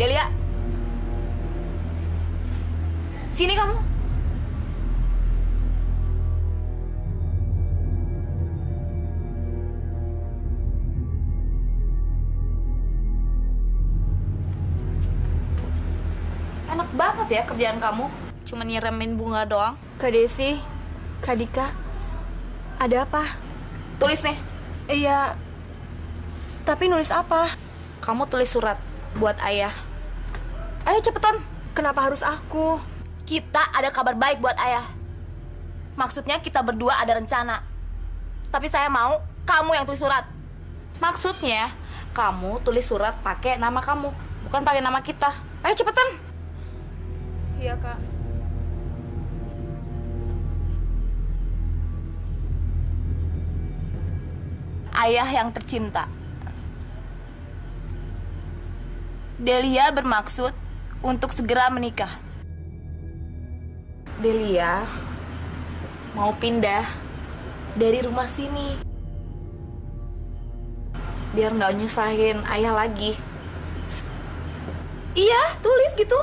Delia, sini kamu. Enak banget ya kerjaan kamu. Cuma nyiremin bunga doang. Kak Desi, Kak Dika, ada apa? Tulis nih. Iya, tapi nulis apa? Kamu tulis surat buat ayah. Ayo cepetan. Kenapa harus aku? Kita ada kabar baik buat ayah. Maksudnya kita berdua ada rencana. Tapi saya mau kamu yang tulis surat. Maksudnya kamu tulis surat pakai nama kamu, bukan pakai nama kita. Ayo cepetan. Iya, Kak. Ayah yang tercinta. Delia bermaksud untuk segera menikah. Delia mau pindah dari rumah sini biar nggak nyusahin ayah lagi. Iya, tulis gitu.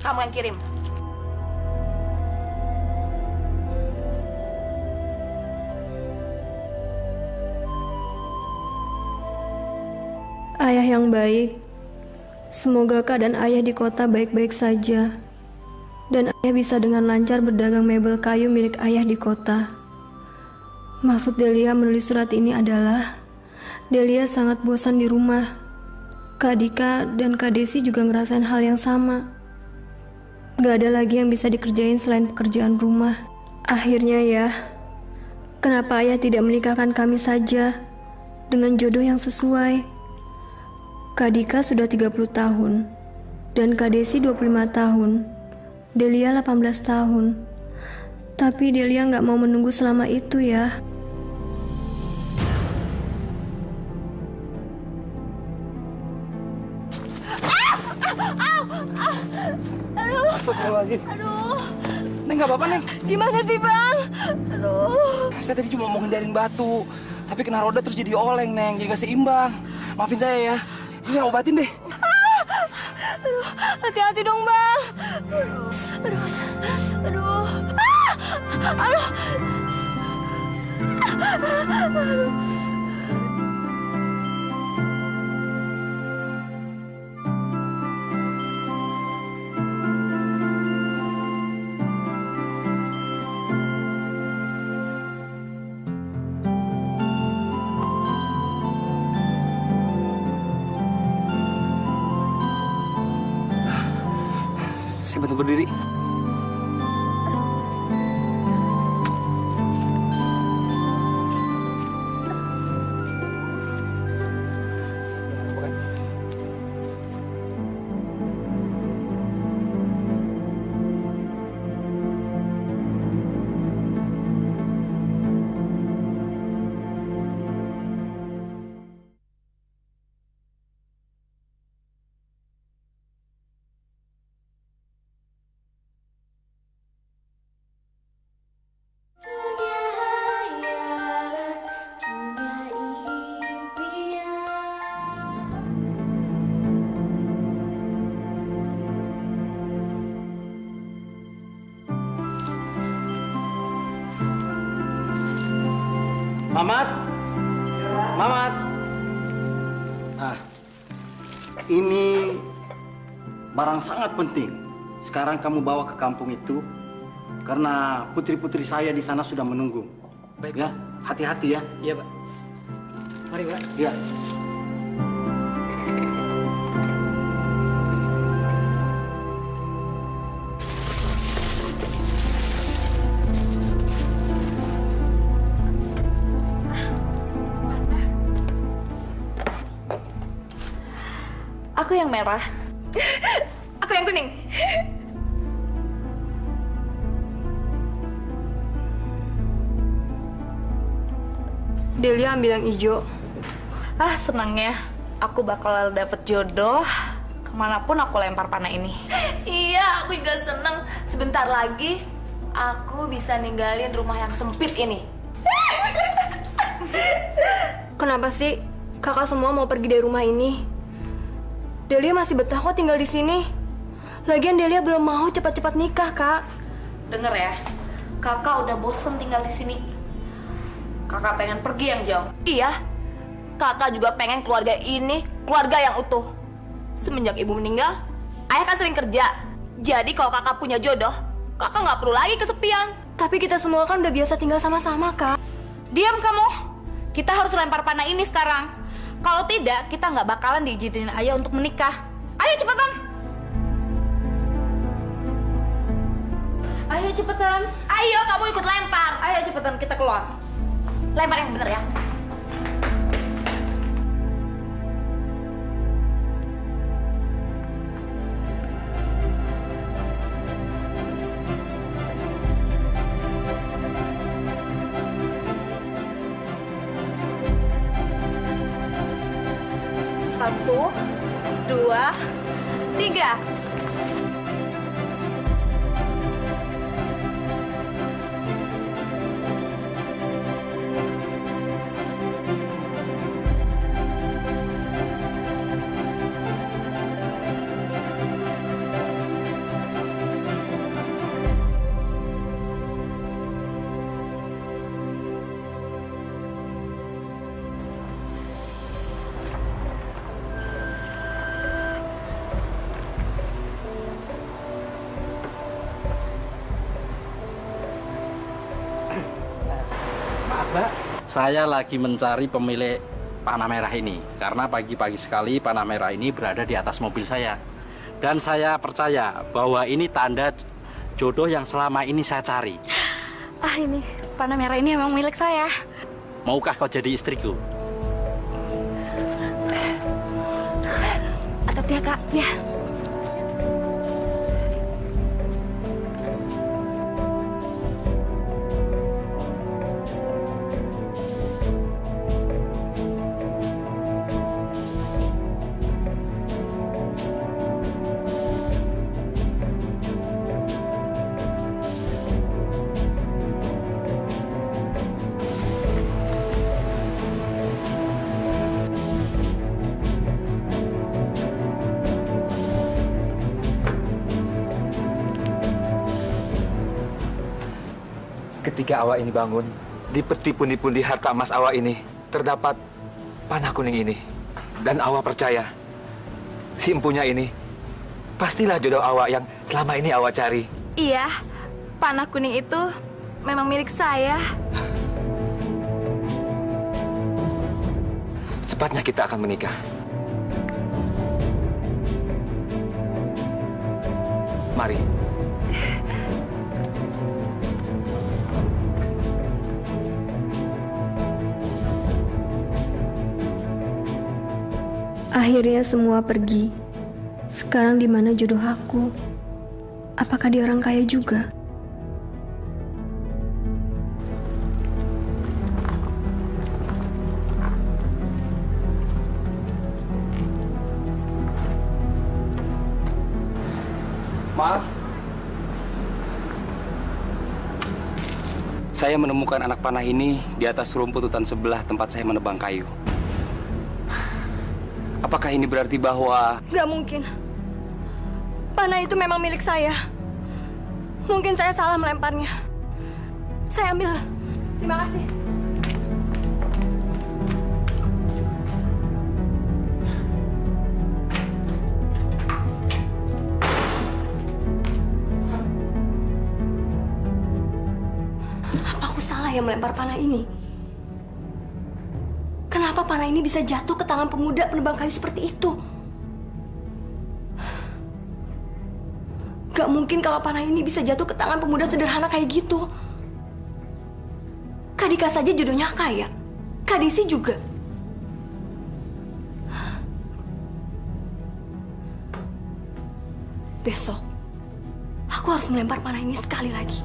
Kamu yang kirim. Ayah yang baik, semoga keadaan ayah di kota baik-baik saja. Dan ayah bisa dengan lancar berdagang mebel kayu milik ayah di kota. Maksud Delia menulis surat ini adalah Delia sangat bosan di rumah. Kak Dika dan Kak Desi juga ngerasain hal yang sama. Gak ada lagi yang bisa dikerjain selain pekerjaan rumah. Akhirnya ya, kenapa ayah tidak menikahkan kami saja dengan jodoh yang sesuai? Kak Dika sudah 30 tahun dan Kak Desi 25 tahun. Delia 18 tahun. Tapi Delia gak mau menunggu selama itu ya. Astagfirullahaladzim. Aduh, Neng, nggak apa-apa, Neng. gimana sih Bang? Aduh. Saya tadi cuma mau hindarin batu. Tapi kena roda terus jadi oleng, Neng. Jadi nggak seimbang. Maafin saya ya. Ini saya obatin deh. Aduh, hati-hati dong Bang. Aduh, aduh, aduh. Aduh. Saya bantu berdiri. Mamat, Mamat. Ah, ini barang sangat penting. Sekarang kamu bawa ke kampung itu karena putri-putri saya di sana sudah menunggu. Baik. Ya, hati-hati ya. Iya, Pak. Mari, Pak. Ya. Aku yang merah. Aku yang kuning. Delia ambil yang hijau. Ah, senangnya aku bakal dapet jodoh kemanapun aku lempar panah ini. Iya, aku juga seneng. Sebentar lagi aku bisa ninggalin rumah yang sempit ini. Kenapa sih kakak semua mau pergi dari rumah ini? Delia masih betah kok tinggal di sini. Lagian Delia belum mau cepat-cepat nikah, Kak. Denger ya, kakak udah bosen tinggal di sini. Kakak pengen pergi yang jauh. Iya, kakak juga pengen keluarga ini keluarga yang utuh. Semenjak ibu meninggal, ayah kan sering kerja. Jadi kalau kakak punya jodoh, kakak nggak perlu lagi kesepian. Tapi kita semua kan udah biasa tinggal sama-sama, Kak. Diam kamu. Kita harus lempar panah ini sekarang. Kalau tidak, kita nggak bakalan diizinin ayah untuk menikah. Ayo cepetan. Ayo cepetan. Ayo kamu ikut lempar. Ayo cepetan kita keluar. Lempar yang bener ya. Satu, dua, tiga. Saya lagi mencari pemilik panah merah ini karena pagi-pagi sekali panah merah ini berada di atas mobil saya. Dan saya percaya bahwa ini tanda jodoh yang selama ini saya cari. Ah, ini panah merah ini memang milik saya. Maukah kau jadi istriku? Hati-hati ya, Kak. Ya. Ketika awak ini bangun, di peti pundi-pundi harta emas awak ini terdapat panah kuning ini. Dan awak percaya, si empunya ini pastilah jodoh awak yang selama ini awak cari. Iya, panah kuning itu memang milik saya. Secepatnya kita akan menikah. Mari. Akhirnya semua pergi. Sekarang di mana jodoh aku? Apakah dia orang kaya juga? Maaf. Saya menemukan anak panah ini di atas rumput hutan sebelah tempat saya menebang kayu. Apakah ini berarti bahwa... Gak mungkin. Panah itu memang milik saya. Mungkin saya salah melemparnya. Saya ambil. Terima kasih. Apa aku salah yang melempar panah ini? Kenapa panah ini bisa jatuh ke tangan pemuda penebang kayu seperti itu? Gak mungkin kalau panah ini bisa jatuh ke tangan pemuda sederhana kayak gitu. Kak Dika saja jodohnya kaya. Kak Desi juga. Besok, aku harus melempar panah ini sekali lagi.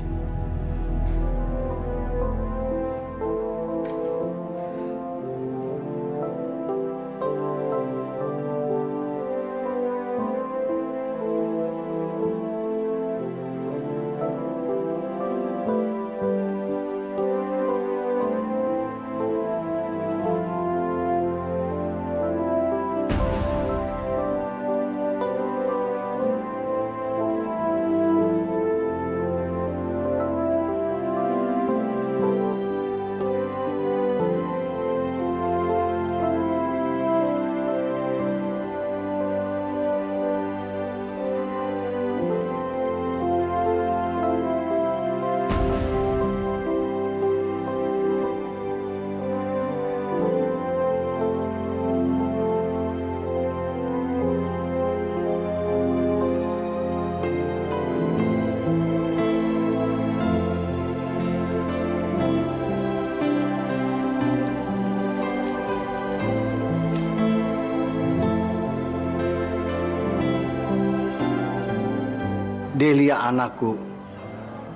Delia anakku,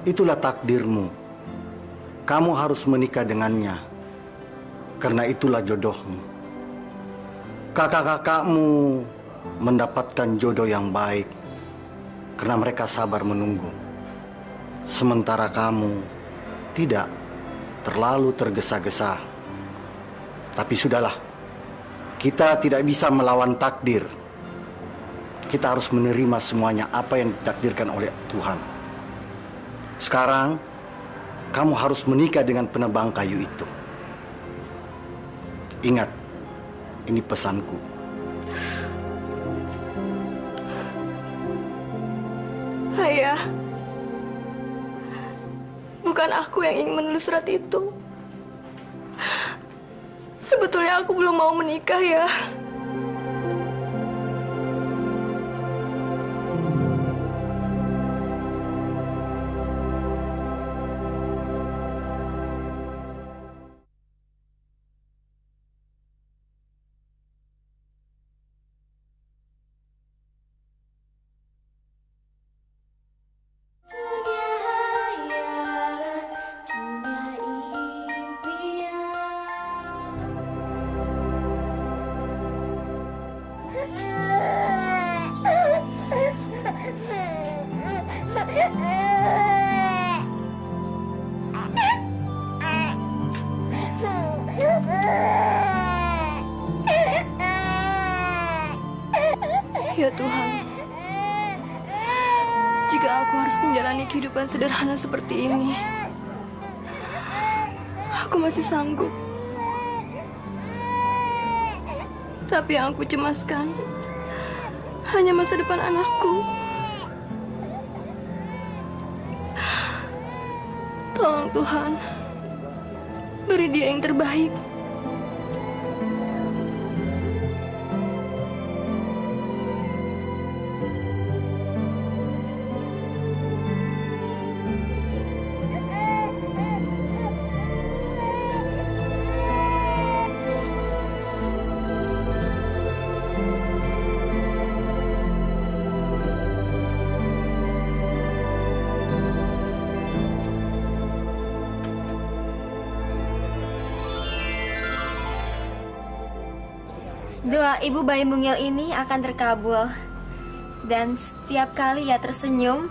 itulah takdirmu. Kamu harus menikah dengannya, karena itulah jodohmu. Kakak-kakakmu mendapatkan jodoh yang baik, karena mereka sabar menunggu. Sementara kamu tidak terlalu tergesa-gesa. Tapi sudahlah, kita tidak bisa melawan takdir. Kita harus menerima semuanya apa yang ditakdirkan oleh Tuhan. Sekarang, kamu harus menikah dengan penebang kayu itu. Ingat, ini pesanku. Ayah, bukan aku yang ingin menulis surat itu. Sebetulnya aku belum mau menikah ya. Ya Tuhan, jika aku harus menjalani kehidupan sederhana seperti ini, aku masih sanggup. Tapi yang aku cemaskan hanya masa depan anakku. Tolong Tuhan, beri dia yang terbaik. Doa Ibu Bayi Mungil ini akan terkabul. Dan setiap kali ia tersenyum,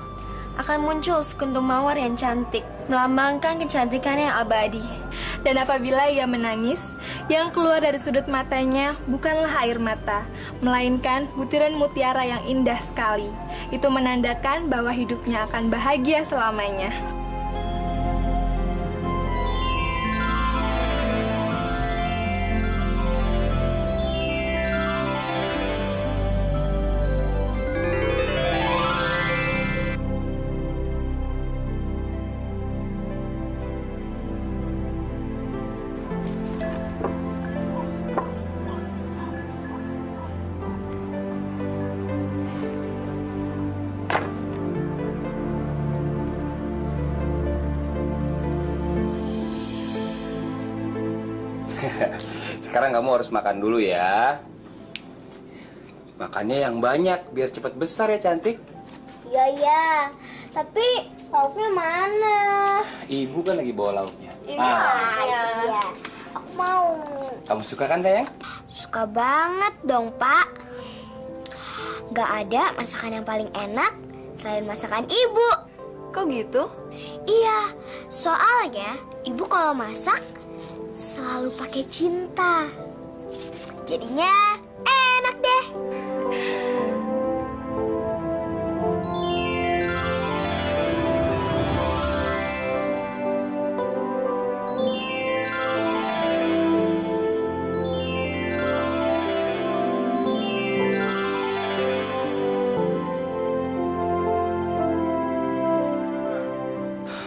akan muncul sekuntum mawar yang cantik, melambangkan kecantikan yang abadi. Dan apabila ia menangis, yang keluar dari sudut matanya bukanlah air mata, melainkan butiran mutiara yang indah sekali. Itu menandakan bahwa hidupnya akan bahagia selamanya. Sekarang kamu harus makan dulu ya. Makannya yang banyak biar cepat besar ya cantik. Iya ya, tapi lauknya mana? Ibu kan lagi bawa lauknya. Ini iya, aku mau. Kamu suka kan sayang? Suka banget dong Pak. Gak ada masakan yang paling enak selain masakan ibu. Kok gitu? Iya, soalnya ibu kalau masak selalu pakai cinta. Jadinya enak deh.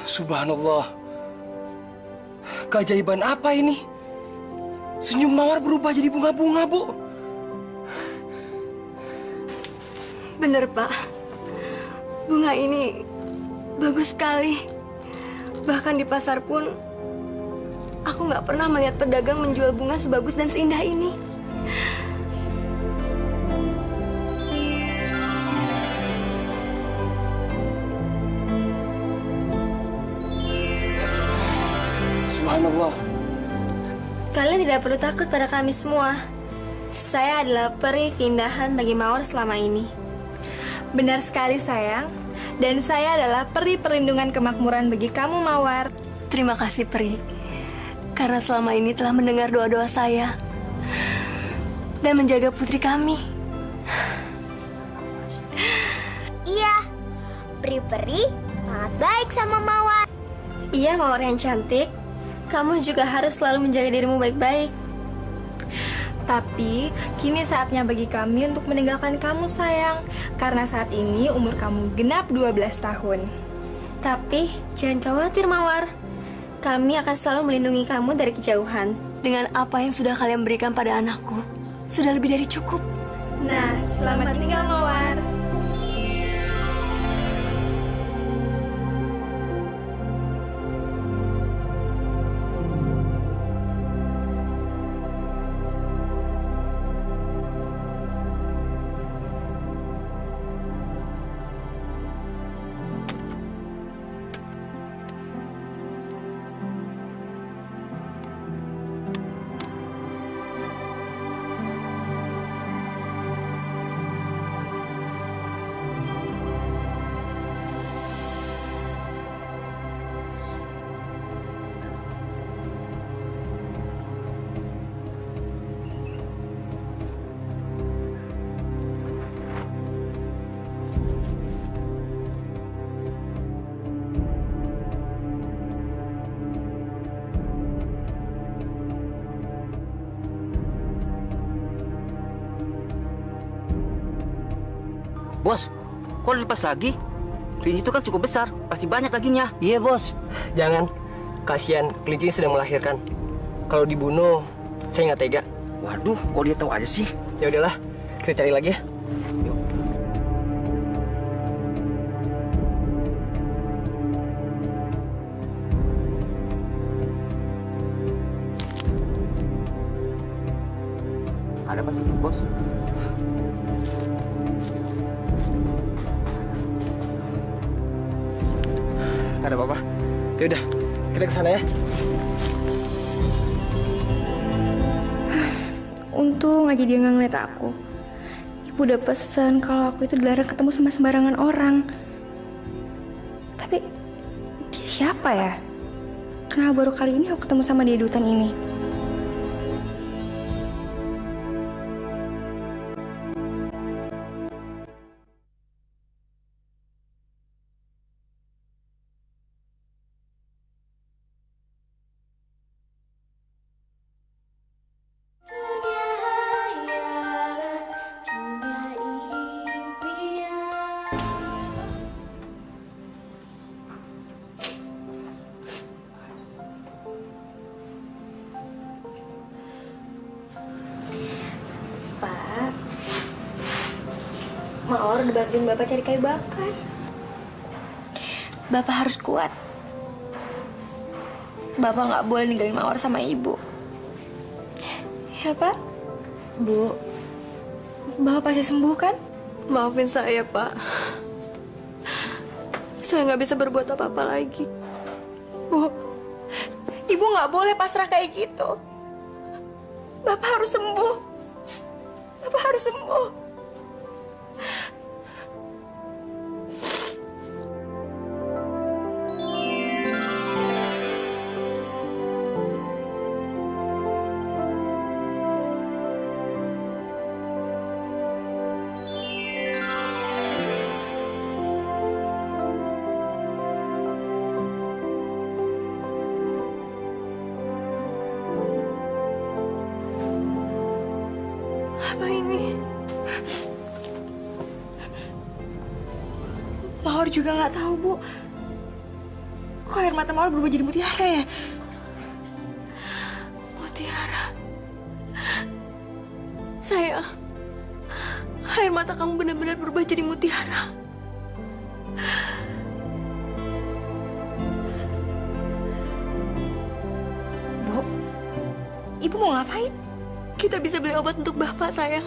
Subhanallah. Keajaiban apa ini? Senyum mawar berubah jadi bunga-bunga, Bu. Bener, Pak. Bunga ini bagus sekali. Bahkan di pasar pun, aku nggak pernah melihat pedagang menjual bunga sebagus dan seindah ini. Subhanallah. Kalian tidak perlu takut pada kami semua. Saya adalah peri keindahan bagi Mawar selama ini. Benar sekali sayang. Dan saya adalah peri perlindungan kemakmuran bagi kamu Mawar. Terima kasih Peri, karena selama ini telah mendengar doa-doa saya dan menjaga putri kami. Iya, peri-peri sangat baik sama Mawar. Iya Mawar yang cantik, kamu juga harus selalu menjaga dirimu baik-baik. Tapi kini saatnya bagi kami untuk meninggalkan kamu sayang. Karena saat ini umur kamu genap 12 tahun. Tapi jangan khawatir Mawar, kami akan selalu melindungi kamu dari kejauhan. Dengan apa yang sudah kalian berikan pada anakku, sudah lebih dari cukup. Nah, selamat tinggal Mawar. Bos, kok dilepas lagi? Kelinci itu kan cukup besar, pasti banyak laginya. Iya bos. Jangan, kasihan kelinci sedang melahirkan. Kalau dibunuh, saya nggak tega. Waduh, kok dia tahu aja sih? Ya udahlah, kita cari lagi ya. Yuk. Ada apa sih, bos? Gak ada apa-apa. Yaudah, kita ke sana ya. Untung aja dia nggak ngeliat aku. Ibu udah pesen kalau aku itu dilarang ketemu sama sembarangan orang. Tapi dia siapa ya? Kenapa baru kali ini aku ketemu sama dia di hutan ini? Pak, Mawar udah bantuin Bapak cari kayu bakar. Bapak harus kuat. Bapak nggak boleh ninggalin Mawar sama Ibu. Ya, Pak? Bu, Bapak pasti sembuh kan? Maafin saya, Pak. Saya nggak bisa berbuat apa-apa lagi. Bu, Ibu nggak boleh pasrah kayak gitu. Bapak harus sembuh. Bapak harus sembuh. Apa ini? Mawar juga nggak tahu, Bu. Kok air mata Mawar berubah jadi mutiara ya? Mutiara. Sayang, air mata kamu benar-benar berubah jadi mutiara. Bu, Ibu mau ngapain? Kita bisa beli obat untuk Bapak, sayang.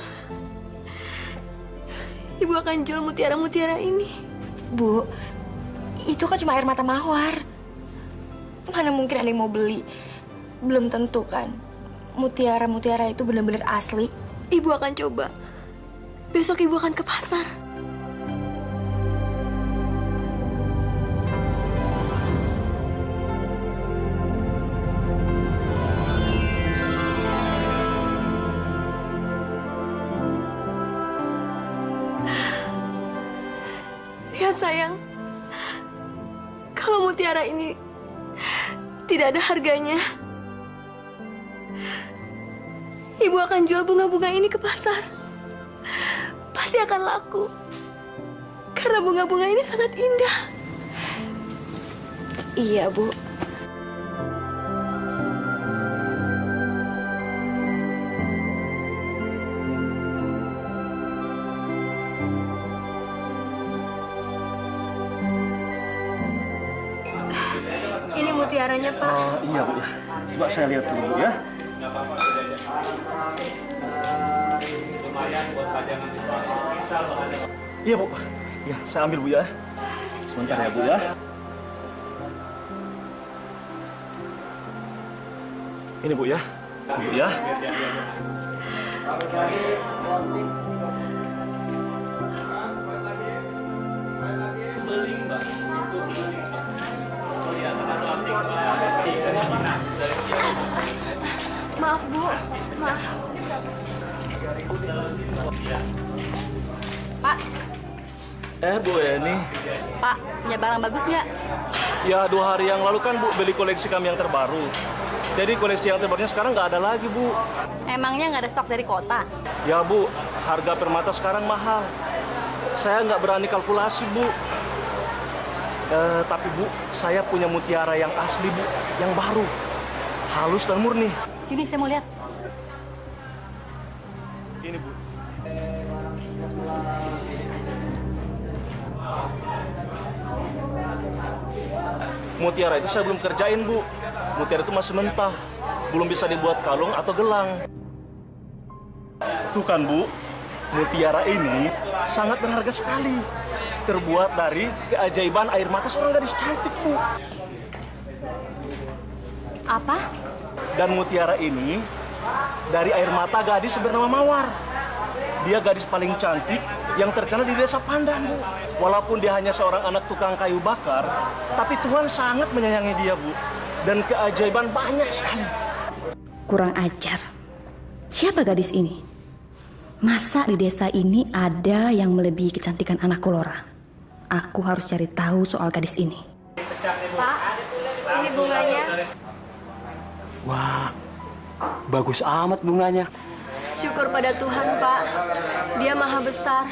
Ibu akan jual mutiara-mutiara ini. Bu, itu kan cuma air mata Mawar. Mana mungkin ada yang mau beli? belum tentu kan mutiara-mutiara itu benar-benar asli. Ibu akan coba. Besok ibu akan ke pasar. Lihat sayang, kalau mutiara ini tidak ada harganya, ibu akan jual bunga-bunga ini ke pasar. Pasti akan laku. Karena bunga-bunga ini sangat indah. Iya, Bu. Ini mutiaranya, Pak. Iya, Bu. Coba saya lihat dulu, Bu, ya. Iya, Bu. Ya, saya ambil, Bu, ya. Sebentar ya, Bu, ya. Ini, Bu, ya. Bu, ya. Maaf, Bu. Maaf. Pak, Bu Eni. Pak, punya barang bagus nggak? Ya, 2 hari yang lalu kan Bu beli koleksi kami yang terbaru. Jadi koleksi yang terbarunya sekarang nggak ada lagi, Bu. Emangnya nggak ada stok dari kota? Ya, Bu, harga permata sekarang mahal. Saya nggak berani kalkulasi, Bu. Tapi, Bu, saya punya mutiara yang asli, Bu. Yang baru. Halus dan murni. Sini, saya mau lihat. Ini, Bu. Mutiara itu saya belum kerjain, Bu. Mutiara itu masih mentah. Belum bisa dibuat kalung atau gelang. Tuh kan, Bu. Mutiara ini sangat berharga sekali. Terbuat dari keajaiban air mata seorang gadis cantik, Bu. Apa? Dan mutiara ini dari air mata gadis bernama Mawar. Dia gadis paling cantik yang terkenal di desa Pandan, Bu. Walaupun dia hanya seorang anak tukang kayu bakar, tapi Tuhan sangat menyayangi dia, Bu. Dan keajaiban banyak sekali. Kurang ajar. Siapa gadis ini? Masa di desa ini ada yang melebihi kecantikan anak Lora? Aku harus cari tahu soal gadis ini. Pak, ini bunganya. Wah, bagus amat bunganya. Syukur pada Tuhan, Pak. Dia maha besar.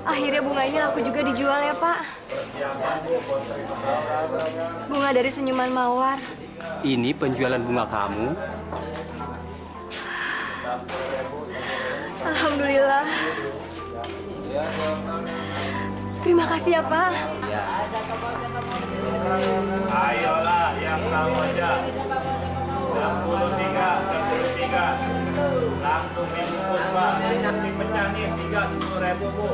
Akhirnya bunga ini laku juga dijual ya, Pak. Bunga dari senyuman Mawar. Ini penjualan bunga kamu. Alhamdulillah. Terima kasih ya, Pak. Ayolah, yang tahu aja. 63. Langsung dibungkus, Pak. Dipecah nih, 3 10.000, Bu.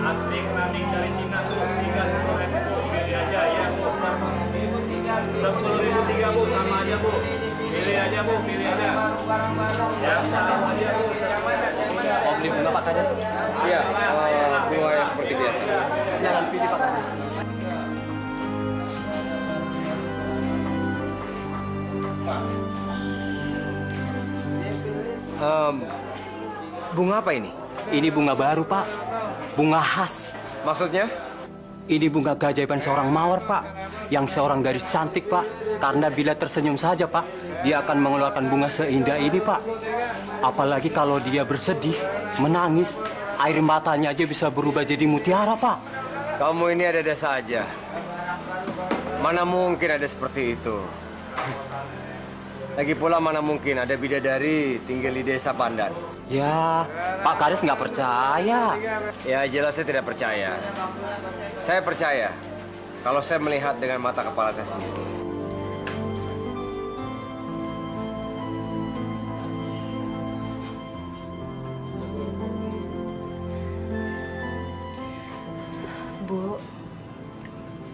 Asli keramik dari Cina tuh, 3 10.000, Bu. Pilih aja ya, Bu. 10.000 3, Bu. Sama aja, Bu. Pilih aja, Bu. Pilih aja. Yang sama aja, Bu. Mau beli bunga, Pak Kades? Iya, bunga yang seperti biasa. Silakan pilih, Pak Kades. Bunga apa ini? Ini bunga baru, Pak. Bunga khas. Maksudnya? Ini bunga keajaiban seorang Mawar, Pak. Yang seorang gadis cantik, Pak. Karena bila tersenyum saja, Pak, dia akan mengeluarkan bunga seindah ini, Pak. Apalagi kalau dia bersedih, menangis, air matanya aja bisa berubah jadi mutiara, Pak. Kamu ini ada desa aja. Mana mungkin ada seperti itu? Lagi pula mana mungkin ada bidadari tinggal di desa Pandan? Ya, Pak Kades nggak percaya. Ya, jelas saya tidak percaya. Saya percaya kalau saya melihat dengan mata kepala saya sendiri. Bu,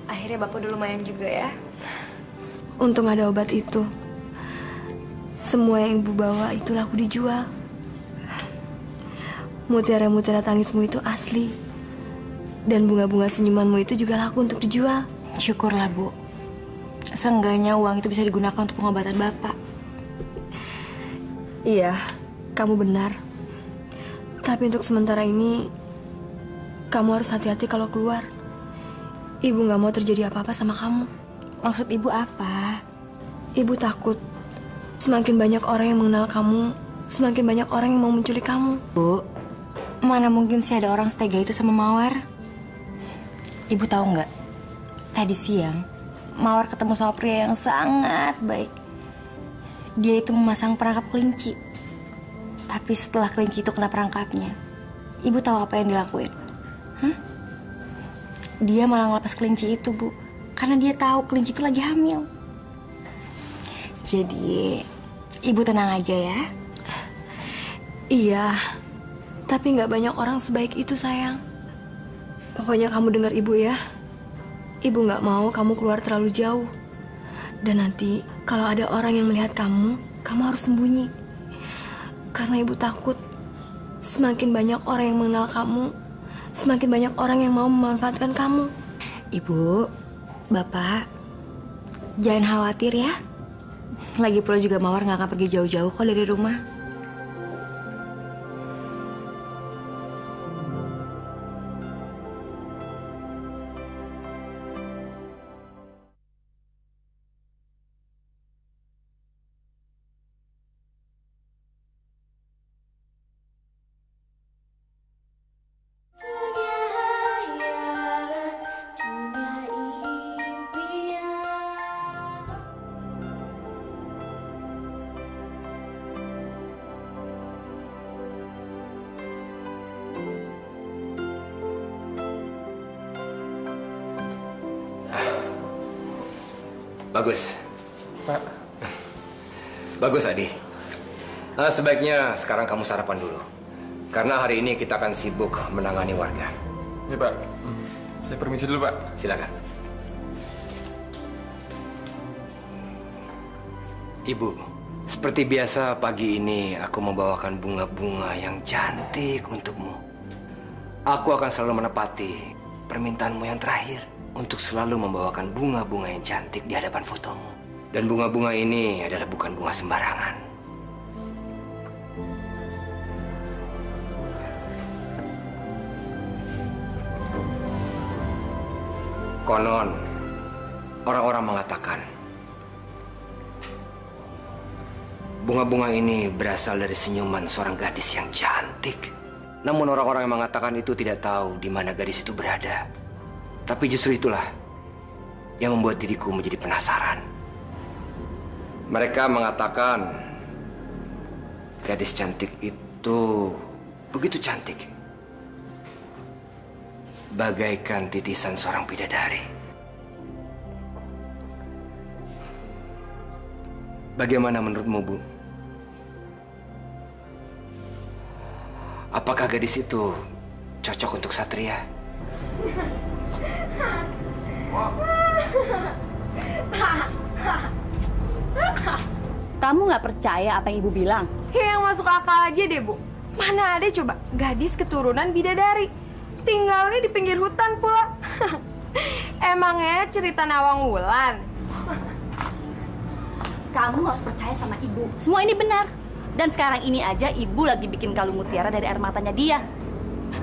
akhirnya Bapak udah lumayan juga ya. Untung ada obat itu. Semua yang ibu bawa itu laku dijual. Mutiara-mutiara tangismu itu asli. Dan bunga-bunga senyumanmu itu juga laku untuk dijual. Syukurlah, Bu. Seenggaknya uang itu bisa digunakan untuk pengobatan Bapak. Iya, kamu benar. Tapi untuk sementara ini, kamu harus hati-hati kalau keluar. Ibu gak mau terjadi apa-apa sama kamu. Maksud Ibu apa? Ibu takut semakin banyak orang yang mengenal kamu, semakin banyak orang yang mau menculik kamu. Bu, mana mungkin sih ada orang setega itu sama Mawar? Ibu tahu nggak? Tadi siang, Mawar ketemu sama pria yang sangat baik. Dia itu memasang perangkap kelinci. Tapi setelah kelinci itu kena perangkapnya, Ibu tahu apa yang dilakuin? Dia malah ngelepas kelinci itu, Bu. Karena dia tahu kelinci itu lagi hamil. Jadi, Ibu tenang aja ya. Iya, tapi nggak banyak orang sebaik itu, sayang. Pokoknya kamu dengar Ibu ya. Ibu nggak mau kamu keluar terlalu jauh. Dan nanti kalau ada orang yang melihat kamu harus sembunyi. Karena Ibu takut semakin banyak orang yang mengenal kamu, semakin banyak orang yang mau memanfaatkan kamu. Ibu, Bapak, jangan khawatir ya. Lagi pula juga Mawar nggak akan pergi jauh-jauh kok dari rumah. Bagus. Pak. Bagus, Adi. Sebaiknya sekarang kamu sarapan dulu. Karena hari ini kita akan sibuk menangani warga. Ya, Pak. Saya permisi dulu, Pak. Silakan. Ibu, seperti biasa pagi ini aku membawakan bunga-bunga yang cantik untukmu. Aku akan selalu menepati permintaanmu yang terakhir untuk selalu membawakan bunga-bunga yang cantik di hadapan fotomu. Dan bunga-bunga ini adalah bukan bunga sembarangan. Konon, orang-orang mengatakan bunga-bunga ini berasal dari senyuman seorang gadis yang cantik. Namun orang-orang yang mengatakan itu tidak tahu di mana gadis itu berada. Tapi justru itulah yang membuat diriku menjadi penasaran. Mereka mengatakan gadis cantik itu begitu cantik, bagaikan titisan seorang bidadari. Bagaimana menurutmu, Bu? Apakah gadis itu cocok untuk Satria? Kamu nggak percaya apa yang Ibu bilang? Ya yang masuk akal aja deh, Bu. Mana ada coba gadis keturunan bidadari. Tinggalnya di pinggir hutan pula. Emangnya cerita Nawang Wulan? Kamu harus percaya sama Ibu. Semua ini benar. Dan sekarang ini aja Ibu lagi bikin kalung mutiara dari air matanya dia.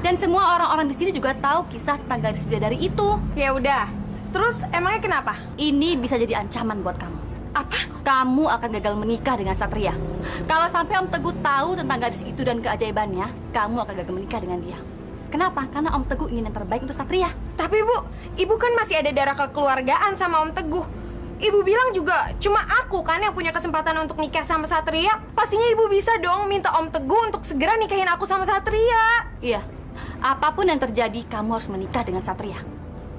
Dan semua orang-orang di sini juga tahu kisah tentang gadis bidadari itu. Ya udah. Terus emangnya kenapa? Ini bisa jadi ancaman buat kamu. Apa? Kamu akan gagal menikah dengan Satria. Kalau sampai Om Teguh tahu tentang gadis itu dan keajaibannya, kamu akan gagal menikah dengan dia. Kenapa? Karena Om Teguh ingin yang terbaik untuk Satria. Tapi Bu, Ibu kan masih ada darah kekeluargaan sama Om Teguh. Ibu bilang juga cuma aku kan yang punya kesempatan untuk nikah sama Satria. Pastinya Ibu bisa dong minta Om Teguh untuk segera nikahin aku sama Satria. Iya, apapun yang terjadi, kamu harus menikah dengan Satria.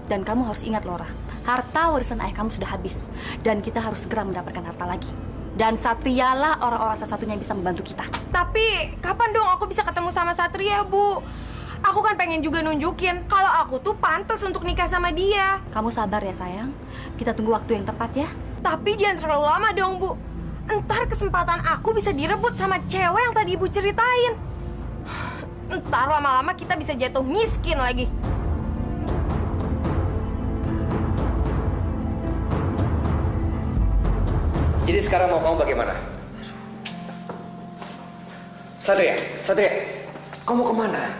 Dan kamu harus ingat, Laura, harta warisan ayah kamu sudah habis. Dan kita harus segera mendapatkan harta lagi. Dan Satrialah orang-orang satu-satunya yang bisa membantu kita. Tapi kapan dong aku bisa ketemu sama Satria, Bu? Aku kan pengen juga nunjukin kalau aku tuh pantas untuk nikah sama dia. Kamu sabar ya sayang. Kita tunggu waktu yang tepat ya. Tapi jangan terlalu lama dong, Bu. Entar kesempatan aku bisa direbut sama cewek yang tadi Ibu ceritain. Entar lama-lama kita bisa jatuh miskin lagi. Jadi sekarang mau kamu bagaimana? Satria, kamu kemana?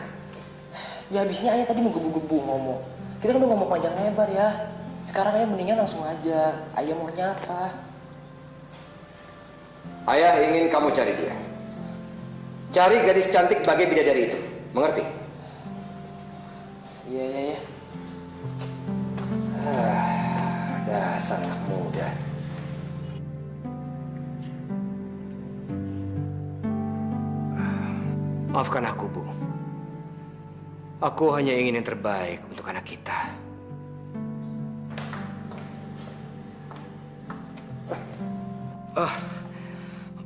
Ya habisnya ayah tadi menggebu-gebu ngomong. Kita kan udah ngomong panjang lebar ya. Sekarang ayah mendingan langsung aja. Ayah maunya apa? Ayah ingin kamu cari dia. Cari gadis cantik bagai bidadari itu. Mengerti? Iya. Dasar anak muda. Maafkan aku, Bu. Aku hanya ingin yang terbaik untuk anak kita.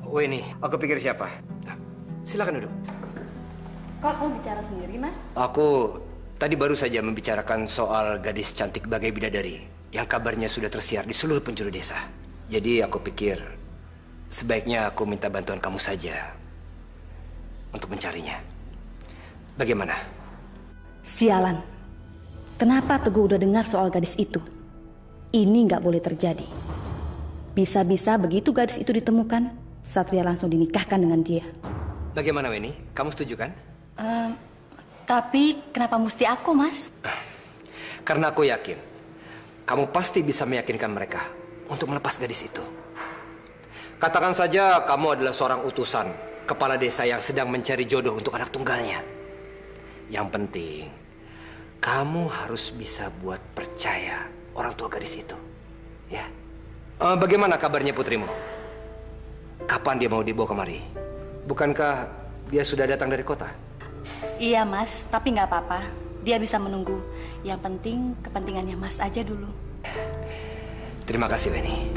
Weni, aku pikir siapa? Silakan duduk. Kok kamu bicara sendiri, Mas? Aku tadi baru saja membicarakan soal gadis cantik bagai bidadari yang kabarnya sudah tersiar di seluruh penjuru desa. Jadi aku pikir sebaiknya aku minta bantuan kamu saja untuk mencarinya. Bagaimana? Sialan. Kenapa Teguh udah dengar soal gadis itu? Ini nggak boleh terjadi. Bisa-bisa begitu gadis itu ditemukan, Satria langsung dinikahkan dengan dia. Bagaimana, Weni? Kamu setuju kan? Tapi kenapa mesti aku, Mas? Karena aku yakin kamu pasti bisa meyakinkan mereka untuk melepas gadis itu. Katakan saja kamu adalah seorang utusan kepala desa yang sedang mencari jodoh untuk anak tunggalnya. Yang penting, kamu harus bisa buat percaya orang tua gadis itu. Ya. Bagaimana kabarnya putrimu? Kapan dia mau dibawa kemari? Bukankah dia sudah datang dari kota? Iya, Mas. Tapi nggak apa-apa. Dia bisa menunggu. Yang penting kepentingannya Mas aja dulu. Terima kasih, Weni.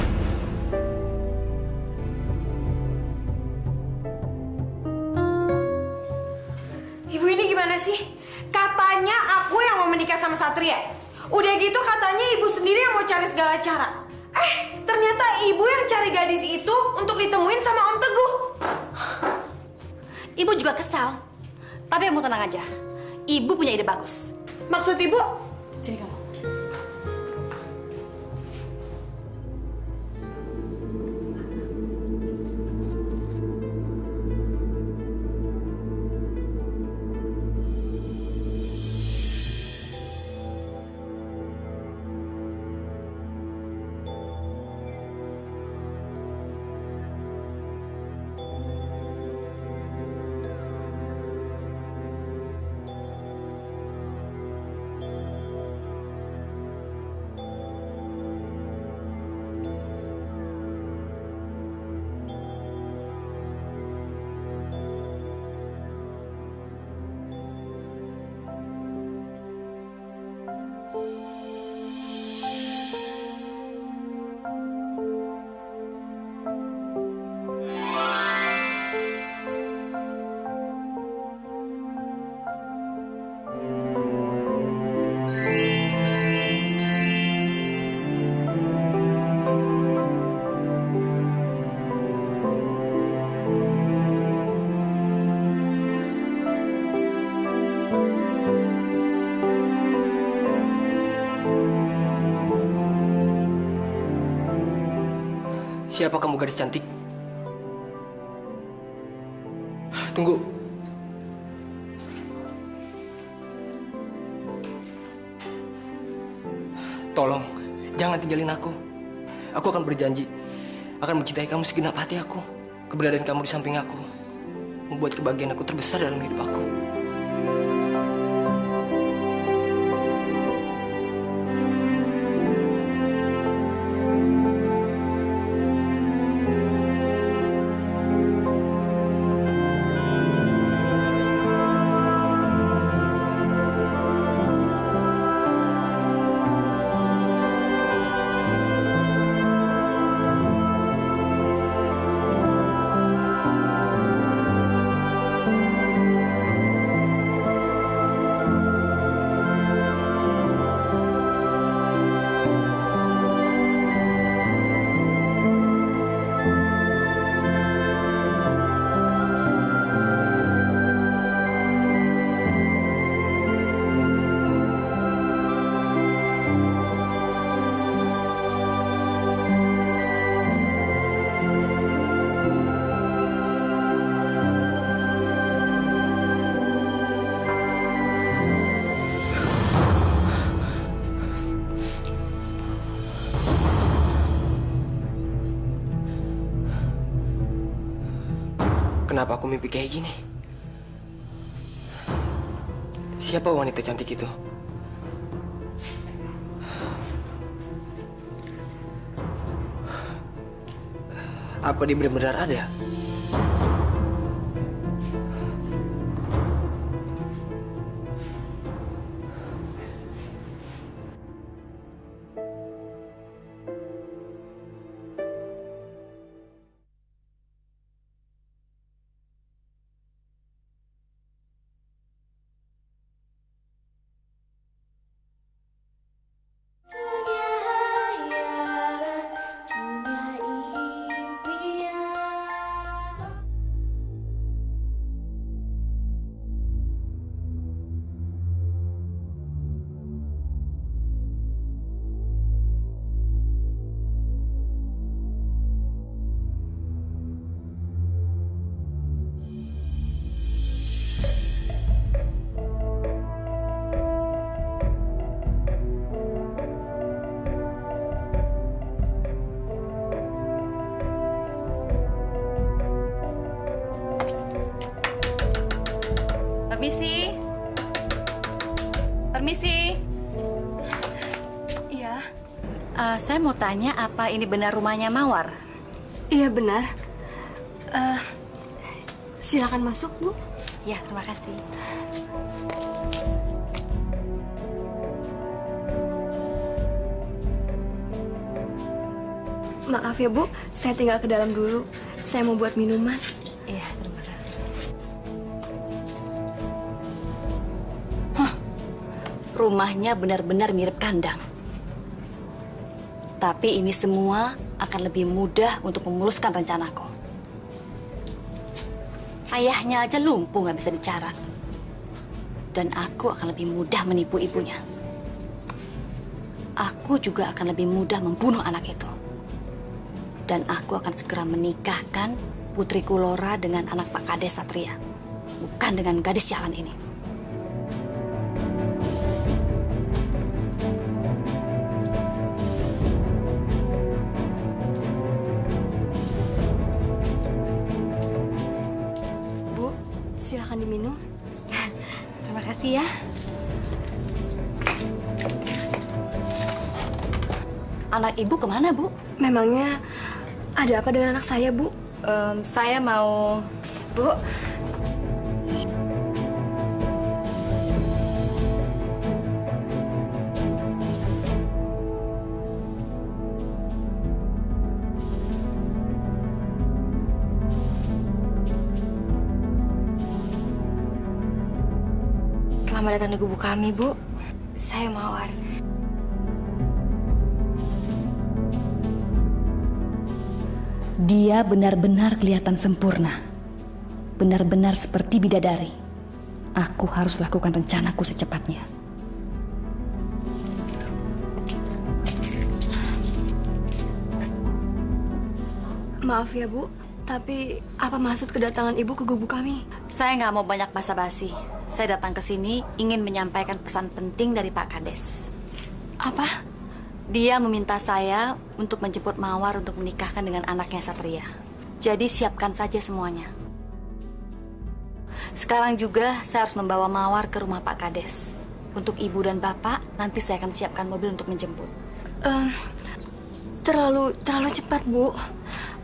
Ibu ini gimana sih? Katanya aku yang mau menikah sama Satria. Udah gitu katanya ibu sendiri yang mau cari segala cara. Ternyata ibu yang cari gadis itu untuk ditemuin sama Om Teguh. Ibu juga kesal. Tapi kamu tenang aja. Ibu punya ide bagus. Maksud ibu? Sini kamu. Siapa kamu, gadis cantik? Tunggu. Tolong, jangan tinggalin aku. Aku akan berjanji akan mencintai kamu segenap hati aku. Keberadaan kamu di samping aku membuat kebahagiaan aku terbesar dalam hidup aku. Kenapa aku mimpi kayak gini? Siapa wanita cantik itu? Apa dia benar-benar ada? Permisi. Permisi. Iya. Saya mau tanya, apa ini benar rumahnya Mawar? Iya benar. Silakan masuk, Bu. Ya, terima kasih. Maaf ya, Bu. Saya tinggal ke dalam dulu. Saya mau buat minuman. Iya, terima kasih. Rumahnya benar-benar mirip kandang. Tapi ini semua akan lebih mudah untuk memuluskan rencanaku. Ayahnya aja lumpuh nggak bisa bicara. Dan aku akan lebih mudah menipu ibunya. Aku juga akan lebih mudah membunuh anak itu. Dan aku akan segera menikahkan putriku Laura dengan anak Pak Kades Satria. Bukan dengan gadis jalan ini. Silakan diminum. Terima kasih ya. Anak ibu kemana, Bu? Memangnya ada apa dengan anak saya, Bu? Saya mau... Bu. Selamat datang di gubuk kami, Bu. Saya Mawar. Dia benar-benar kelihatan sempurna. Benar-benar seperti bidadari. Aku harus lakukan rencanaku secepatnya. Maaf ya, Bu. Tapi apa maksud kedatangan Ibu ke gubuk kami? Saya nggak mau banyak basa-basi. Saya datang ke sini ingin menyampaikan pesan penting dari Pak Kades. Apa? Dia meminta saya untuk menjemput Mawar untuk menikahkan dengan anaknya Satria. Jadi siapkan saja semuanya. Sekarang juga saya harus membawa Mawar ke rumah Pak Kades. Untuk Ibu dan Bapak, nanti saya akan siapkan mobil untuk menjemput. Terlalu cepat, Bu.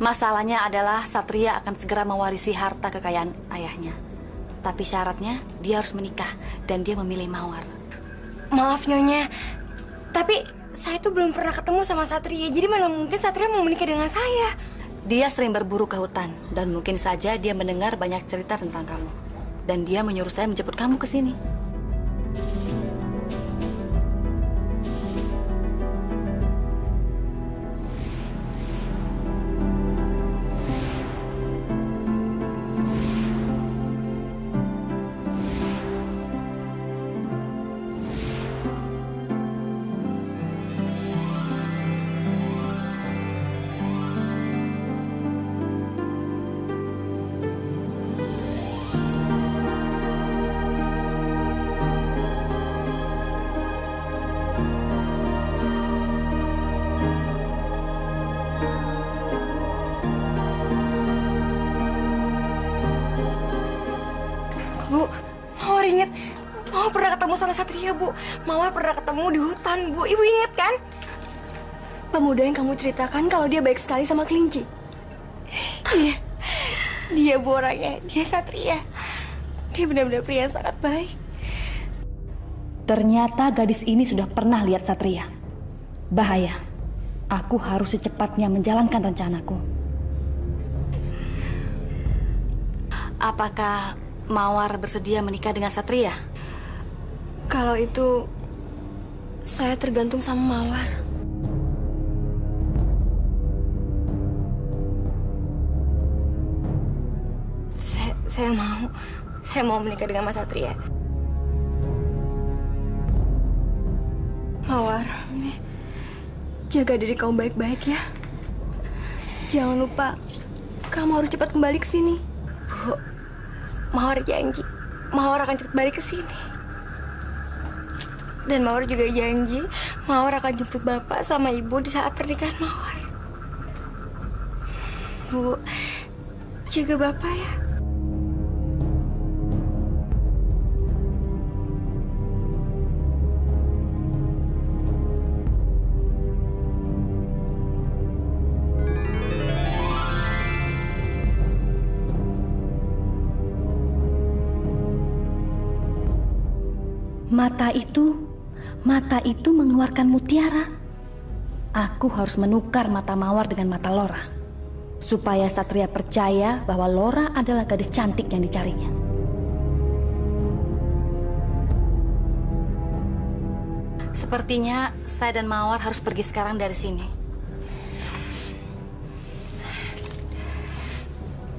Masalahnya adalah Satria akan segera mewarisi harta kekayaan ayahnya. Tapi syaratnya dia harus menikah dan dia memilih Mawar. Maaf Nyonya, tapi saya tuh belum pernah ketemu sama Satria. Jadi mana mungkin Satria mau menikah dengan saya? Dia sering berburu ke hutan dan mungkin saja dia mendengar banyak cerita tentang kamu. Dan dia menyuruh saya menjemput kamu ke sini. sama Satria, Bu. Mawar pernah ketemu di hutan, Bu. Ibu inget kan? Pemuda yang kamu ceritakan kalau dia baik sekali sama kelinci. Iya. Dia, Bu, orangnya. Dia Satria. Dia benar-benar pria yang sangat baik. Ternyata gadis ini sudah pernah lihat Satria. Bahaya. Aku harus secepatnya menjalankan rencanaku. Apakah Mawar bersedia menikah dengan Satria? Kalau itu, saya tergantung sama Mawar. Saya mau menikah dengan Mas Satria. Mawar, jaga diri kamu baik-baik ya. Jangan lupa, kamu harus cepat kembali ke sini. Bu, Mawar janji, Mawar akan cepat balik ke sini. Dan Mawar juga janji, Mawar akan jemput Bapak sama Ibu di saat pernikahan Mawar. Bu, jaga Bapak ya. Mata itu mengeluarkan mutiara. Aku harus menukar mata Mawar dengan mata Lora, supaya Satria percaya bahwa Lora adalah gadis cantik yang dicarinya. Sepertinya saya dan Mawar harus pergi sekarang dari sini.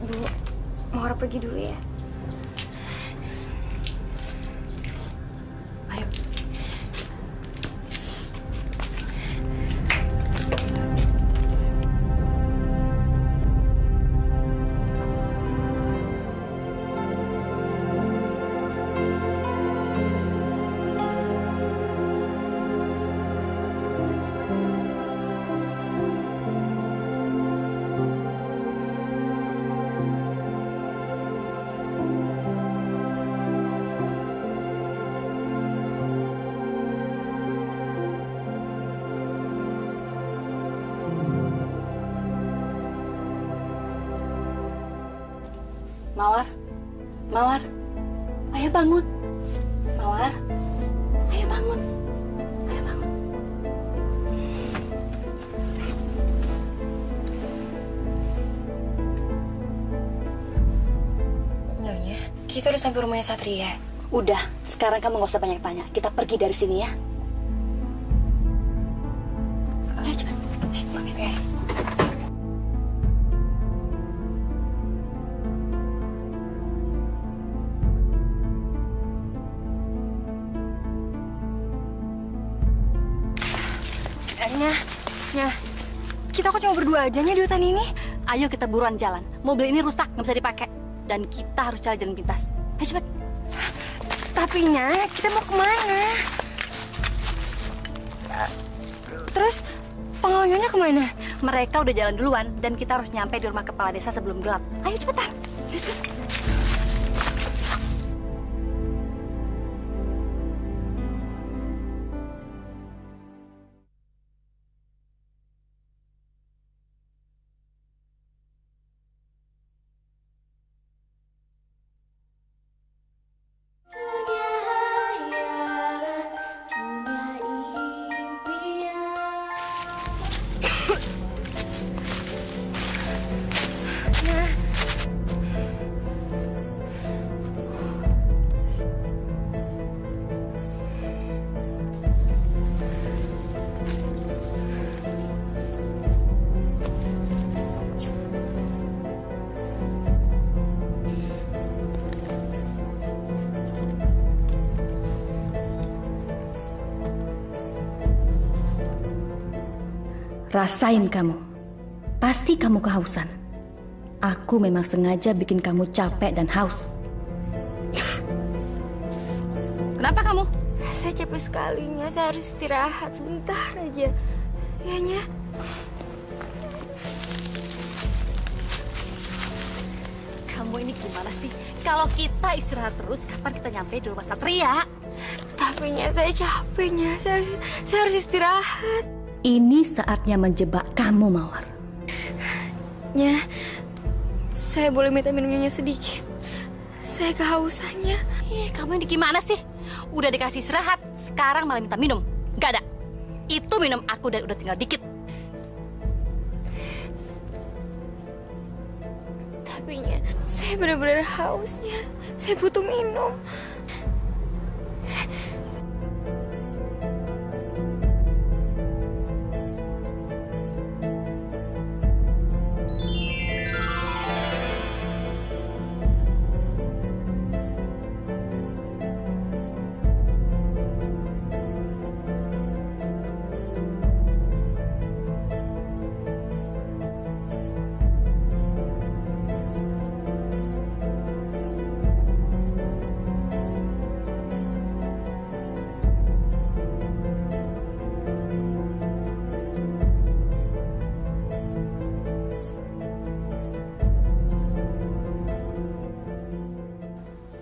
Bu, Mawar pergi dulu ya. Ayo. Mawar, ayo bangun. Mawar, ayo bangun. Nyonya, kita udah sampai rumahnya Satria. Udah, sekarang kamu gak usah banyak tanya. Kita pergi dari sini ya. Ayo cepat. Oke. Nya, kita kok cuma berdua aja nya di hutan ini? Ayo kita buruan jalan. Mobil ini rusak, nggak bisa dipakai. Dan kita harus cari jalan pintas. Ayo cepat. Tapi Nya, kita mau kemana? Terus pengawalnya kemana? Mereka udah jalan duluan dan kita harus nyampe di rumah kepala desa sebelum gelap. Ayo cepetan. Rasain kamu. Pasti kamu kehausan. Aku memang sengaja bikin kamu capek dan haus. Kenapa kamu? Saya capek sekali, Nya. Saya harus istirahat sebentar aja. Ya, Nya. Kamu ini gimana sih? Kalau kita istirahat terus, kapan kita nyampe di rumah Satria? Tapi saya capeknya, saya harus istirahat. Ini saatnya menjebak kamu, Mawar. Nya, saya boleh minta minumnya sedikit. Saya kehausannya. Kamu ini gimana sih? Udah dikasih istirahat, sekarang malah minta minum. Gak ada. Itu minum aku dan udah tinggal dikit. Tapi Nya, saya benar-benar hausnya. Saya butuh minum.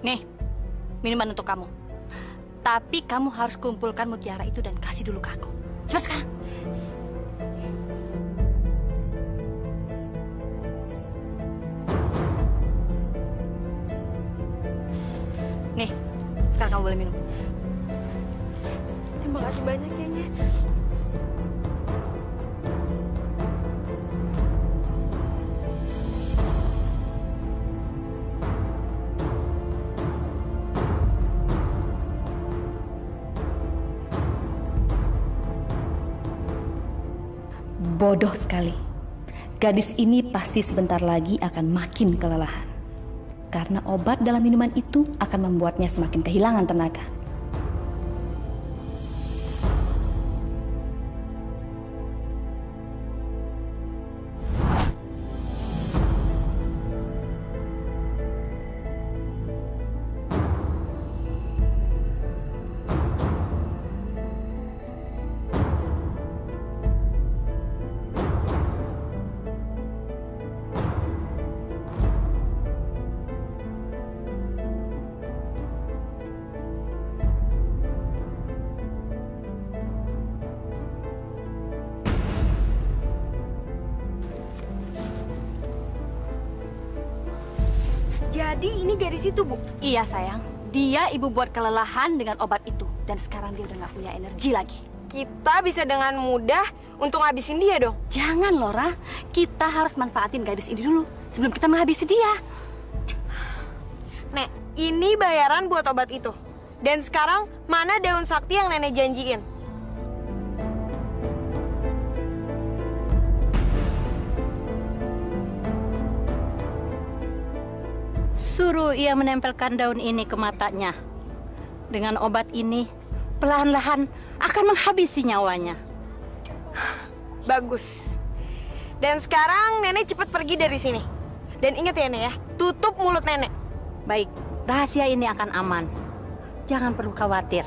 Nih, minuman untuk kamu. Tapi kamu harus kumpulkan mutiara itu dan kasih dulu ke aku. Cepat sekarang. Nih, sekarang kamu boleh minum. Terima kasih banyak ya, Nya. Bodoh sekali. Gadis ini pasti sebentar lagi akan makin kelelahan. Karena obat dalam minuman itu akan membuatnya semakin kehilangan tenaga. Jadi ini gadis itu, Bu? Iya, sayang. Dia ibu buat kelelahan dengan obat itu. Dan sekarang dia udah gak punya energi lagi. Kita bisa dengan mudah untuk ngabisin dia dong. Jangan, Laura. Kita harus manfaatin gadis ini dulu sebelum kita menghabisi dia. Nek, ini bayaran buat obat itu. Dan sekarang, mana daun sakti yang Nenek janjiin? Suruh ia menempelkan daun ini ke matanya. Dengan obat ini, perlahan-lahan akan menghabisi nyawanya. Bagus. Dan sekarang Nenek cepat pergi dari sini. Dan ingat ya, Nek ya, tutup mulut Nenek. Baik, rahasia ini akan aman. Jangan perlu khawatir.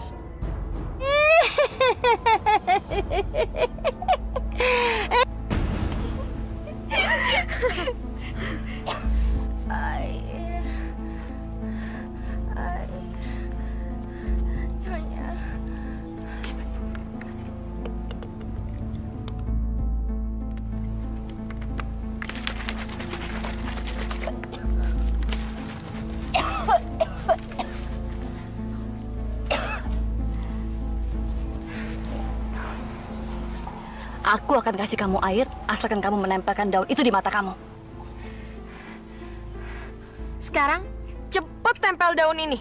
Aku akan kasih kamu air, asalkan kamu menempelkan daun itu di mata kamu. Sekarang, cepet tempel daun ini.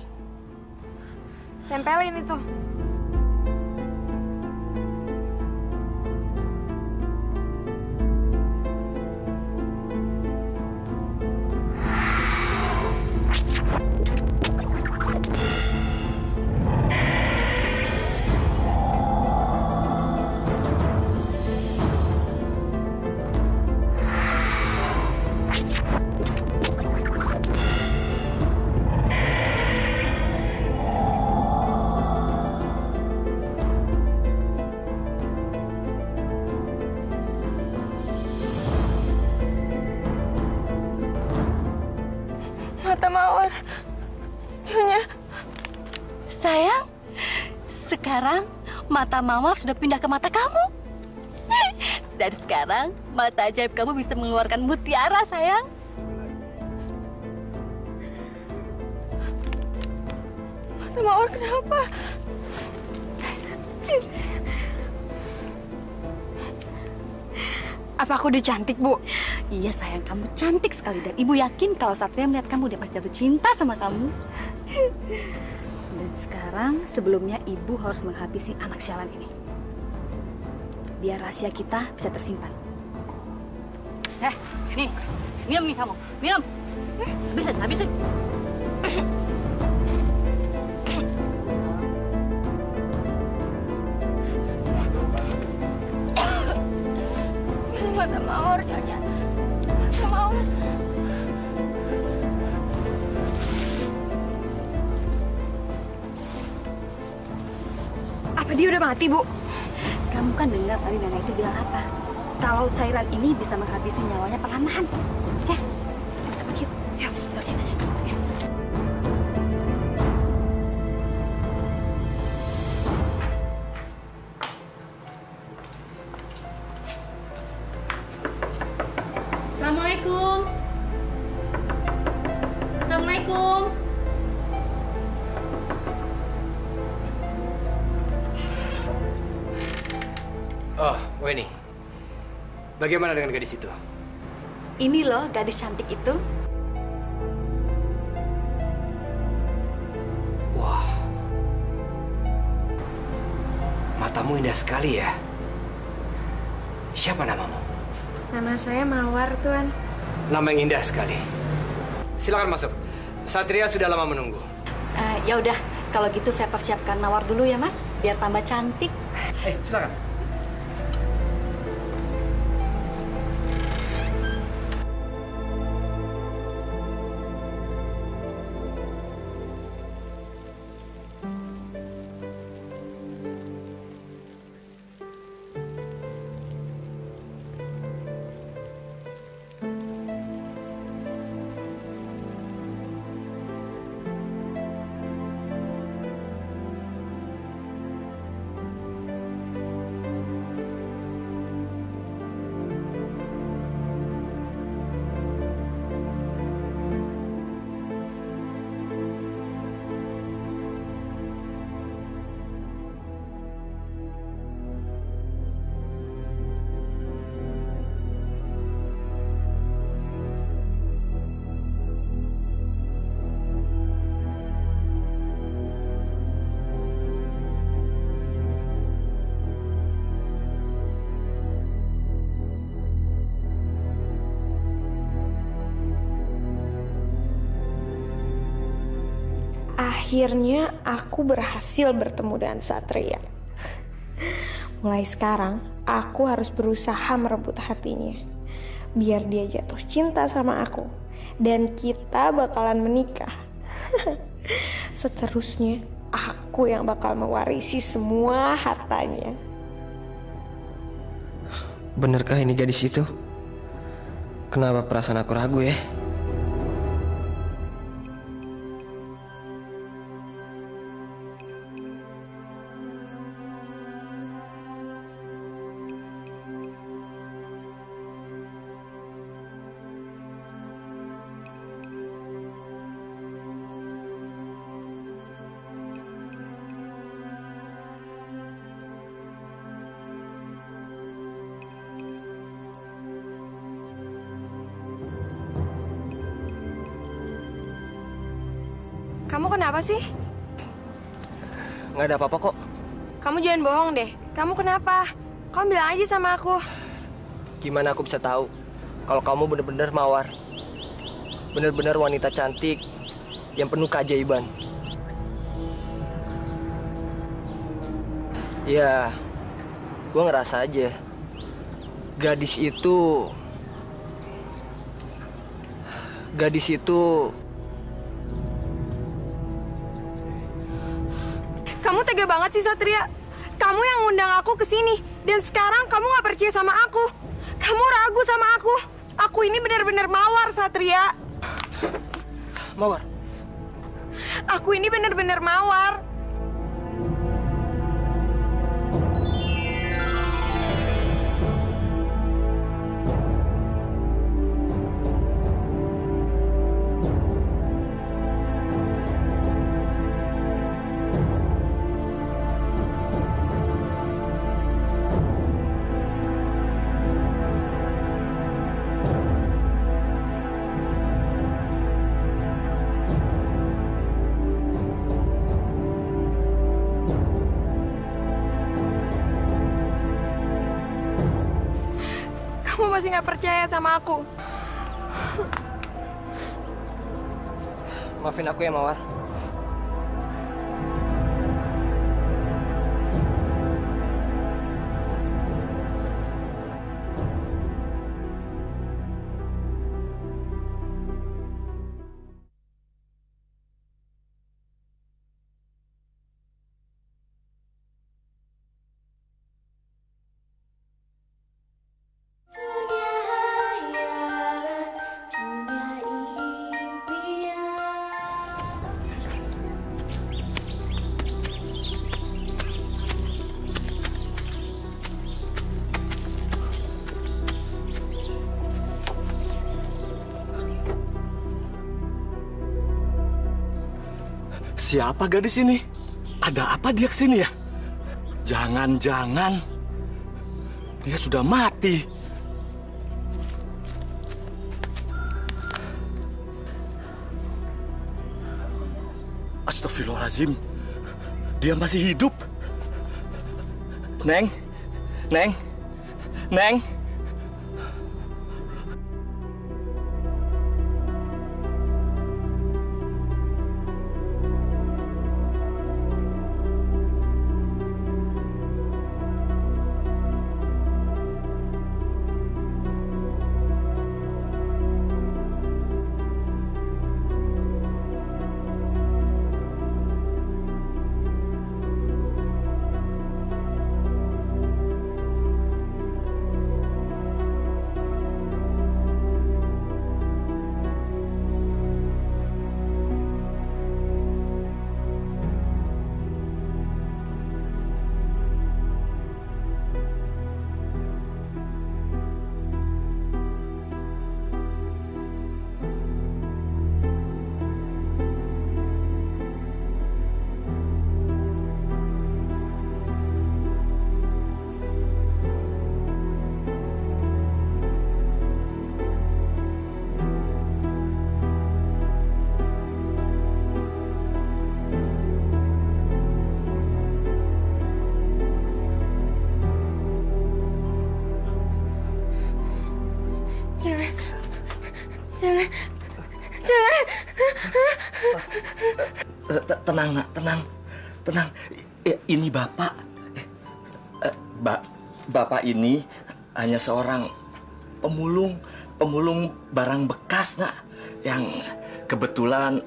Tempelin itu. sekarang mata Mawar sudah pindah ke mata kamu. Dan sekarang mata ajaib kamu bisa mengeluarkan mutiara, sayang. Mata Mawar kenapa? Apa aku udah cantik, Bu? Iya sayang, kamu cantik sekali. Dan ibu yakin kalau Satria melihat kamu, dia pasti jatuh cinta sama kamu. Dan sekarang sebelumnya ibu harus menghabisi anak sialan ini. Biar rahasia kita bisa tersimpan. Nih, minum nih kamu. Minum. Habisin, habisin. Mata Mawar, Nyonya. Mata Mawar. Apa dia udah mati, Bu? Kamu kan dengar tadi nenek itu bilang apa? Kalau cairan ini bisa menghabisi nyawanya perlahan-lahan. Ya, kita pergi. Yuk, lewat sini aja. Ya. Assalamualaikum. Assalamualaikum. Oh, Weni. Bagaimana dengan gadis itu? Ini loh gadis cantik itu. Wah. Matamu indah sekali ya. Siapa namamu? Nama saya Mawar, Tuan. Nama yang indah sekali. Silakan masuk. Satria sudah lama menunggu. Ya udah, kalau gitu saya persiapkan Mawar dulu ya, Mas, biar tambah cantik. Silakan. Akhirnya aku berhasil bertemu dengan Satria. Mulai sekarang, aku harus berusaha merebut hatinya. Biar dia jatuh cinta sama aku. Dan kita bakalan menikah. Seterusnya, aku yang bakal mewarisi semua hartanya. Benarkah ini gadis itu? Kenapa perasaan aku ragu ya? Kamu kenapa sih? Nggak ada apa-apa kok. Kamu jangan bohong deh. Kamu kenapa? Kamu bilang aja sama aku. Gimana aku bisa tahu kalau kamu benar-benar Mawar? Benar-benar wanita cantik yang penuh keajaiban. Ya, gue ngerasa aja gadis itu Kamu tega banget sih, Satria. Kamu yang ngundang aku ke sini dan sekarang kamu gak percaya sama aku. Kamu ragu sama aku. Aku ini benar-benar Mawar, Satria. Mawar. Aku ini benar-benar Mawar. masih nggak percaya sama aku? Maafin aku ya, Mawar. Siapa gadis ini? Ada apa dia kesini ya? Jangan-jangan dia sudah mati. Astagfirullahaladzim. Dia masih hidup. Neng. Neng. Neng. Tenang, nak, tenang. Ini bapak. Bapak ini hanya seorang pemulung barang bekas, nak. Yang kebetulan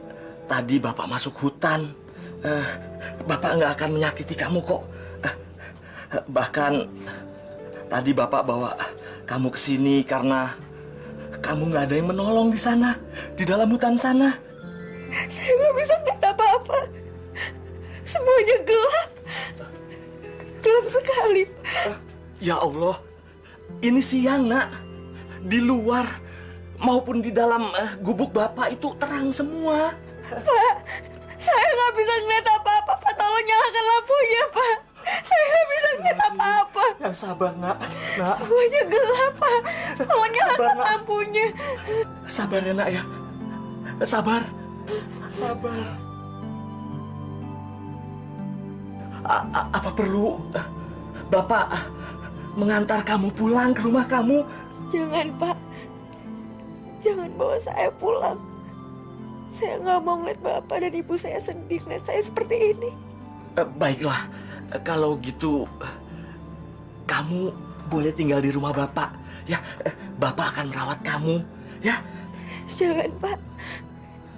tadi bapak masuk hutan. Bapak nggak akan menyakiti kamu kok. Bahkan tadi bapak bawa kamu ke sini karena kamu nggak ada yang menolong di sana, di dalam hutan sana. Saya nggak bisa ngeliat apa-apa. Semuanya gelap. Gelap sekali. Ya Allah, ini siang, nak. Di luar maupun di dalam gubuk bapak itu terang semua. Pak, saya nggak bisa ngeliat apa-apa. Pak, tolong nyalakan lampunya, Pak. Saya nggak bisa ngeliat apa-apa. Yang sabar, nak. Semuanya gelap, Pak. Tolong nyalakan lampunya. Sabar ya, nak ya. Sabar. Apa perlu bapak mengantar kamu pulang ke rumah kamu? Jangan, Pak. Jangan bawa saya pulang. Saya nggak mau ngeliat bapak dan ibu saya sedih ngeliat saya seperti ini. Baiklah, kalau gitu kamu boleh tinggal di rumah bapak. Ya, bapak akan merawat kamu. Ya. Jangan, Pak.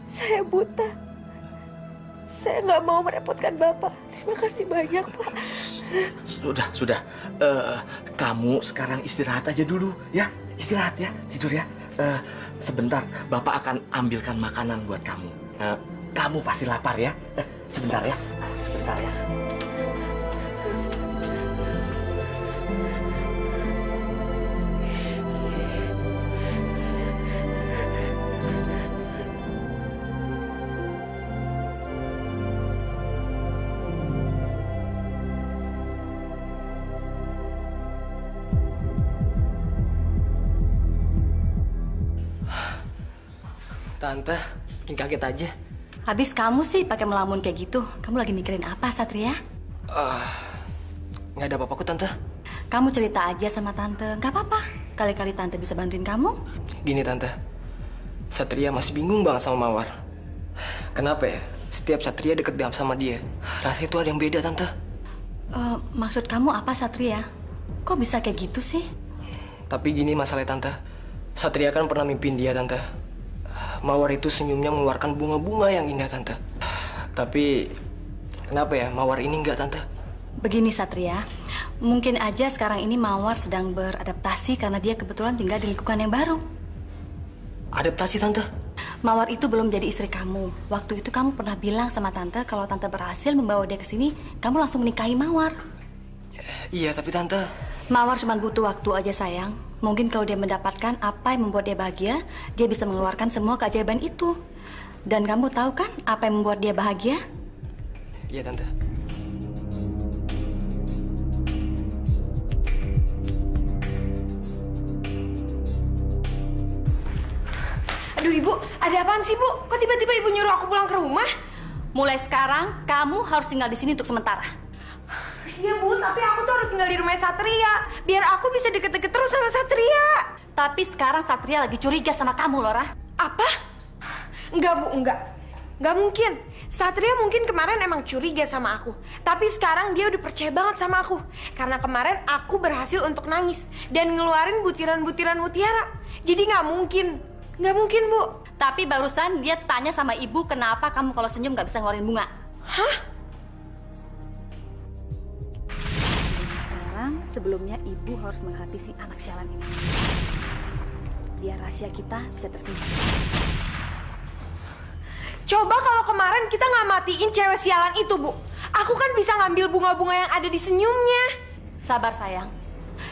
Saya buta. Saya nggak mau merepotkan bapak. Terima kasih banyak, Pak. Sudah. Kamu sekarang istirahat aja dulu, ya. Istirahat ya, tidur ya. Sebentar, bapak akan ambilkan makanan buat kamu. Kamu pasti lapar ya. Sebentar ya. Tante, bikin kaget aja. Habis kamu sih pakai melamun kayak gitu. Kamu lagi mikirin apa, Satria? Nggak ada apa-apa kok, Tante. Kamu cerita aja sama Tante, nggak apa-apa. Kali-kali Tante bisa bantuin kamu. Gini Tante, Satria masih bingung banget sama Mawar. Kenapa ya? Setiap Satria deket sama dia, rasanya itu ada yang beda Tante. Maksud kamu apa Satria? Kok bisa kayak gitu sih? Tapi gini masalahnya Tante, Satria kan pernah mimpin dia Tante. Mawar itu senyumnya mengeluarkan bunga-bunga yang indah Tante. Tapi kenapa ya Mawar ini enggak Tante? Begini Satria, mungkin aja sekarang ini Mawar sedang beradaptasi karena dia kebetulan tinggal di lingkungan yang baru. Adaptasi Tante? Mawar itu belum jadi istri kamu. Waktu itu kamu pernah bilang sama Tante kalau Tante berhasil membawa dia ke sini, kamu langsung menikahi Mawar. Iya, tapi Tante... Mawar cuma butuh waktu aja sayang. Mungkin kalau dia mendapatkan apa yang membuat dia bahagia, dia bisa mengeluarkan semua keajaiban itu. Dan kamu tahu kan apa yang membuat dia bahagia? Iya Tante. Aduh Ibu, ada apaan sih Bu? Kok tiba-tiba Ibu nyuruh aku pulang ke rumah? Mulai sekarang, kamu harus tinggal di sini untuk sementara. Iya Bu, tapi aku tuh harus tinggal di rumah Satria. Biar aku bisa deket-deket terus sama Satria. Tapi sekarang Satria lagi curiga sama kamu, Lora. Apa? Enggak Bu, enggak. Enggak mungkin. Satria mungkin kemarin emang curiga sama aku. Tapi sekarang dia udah percaya banget sama aku. Karena kemarin aku berhasil untuk nangis. Dan ngeluarin butiran-butiran mutiara. Jadi nggak mungkin. Nggak mungkin, Bu. Tapi barusan dia tanya sama ibu kenapa kamu kalau senyum nggak bisa ngeluarin bunga. Hah? Sekarang sebelumnya ibu harus menghabisi anak sialan ini. Biar rahasia kita bisa tersimpan. Coba kalau kemarin kita nggak matiin cewek sialan itu, Bu. Aku kan bisa ngambil bunga-bunga yang ada di senyumnya. Sabar, sayang.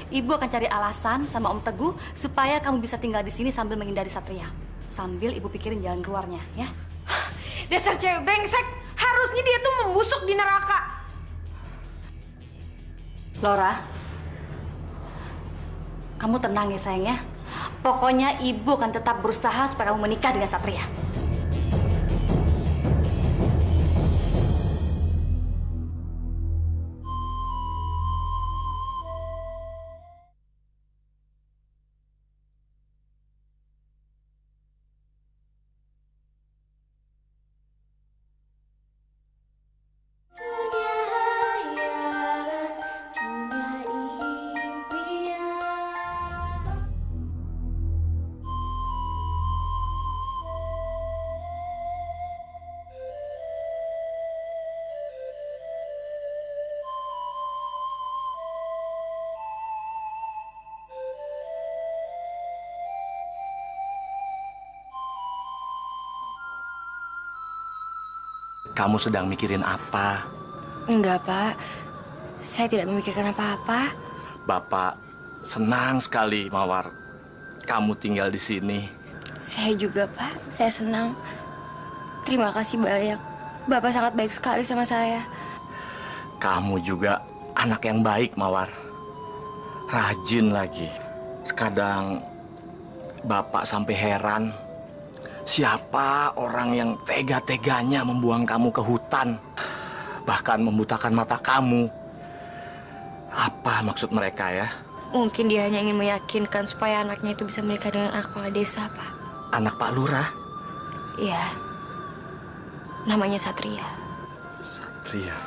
Ibu akan cari alasan sama Om Teguh supaya kamu bisa tinggal di sini sambil menghindari Satria. Sambil ibu pikirin jalan keluarnya, ya. Dasar cewek brengsek. Harusnya dia tuh membusuk di neraka. Lora, kamu tenang ya sayang ya. Pokoknya ibu akan tetap berusaha supaya kamu menikah dengan Satria. Kamu sedang mikirin apa? Enggak, Pak. Saya tidak memikirkan apa-apa. Bapak senang sekali, Mawar. Kamu tinggal di sini. Saya juga, Pak. Saya senang. Terima kasih banyak. Bapak sangat baik sekali sama saya. Kamu juga anak yang baik, Mawar. Rajin lagi. Kadang Bapak sampai heran. Siapa orang yang tega-teganya membuang kamu ke hutan, bahkan membutakan mata kamu? Apa maksud mereka ya? Mungkin dia hanya ingin meyakinkan supaya anaknya itu bisa menikah dengan anak kepala desa, Pak. Anak Pak Lurah? Iya. Namanya Satria. Satria.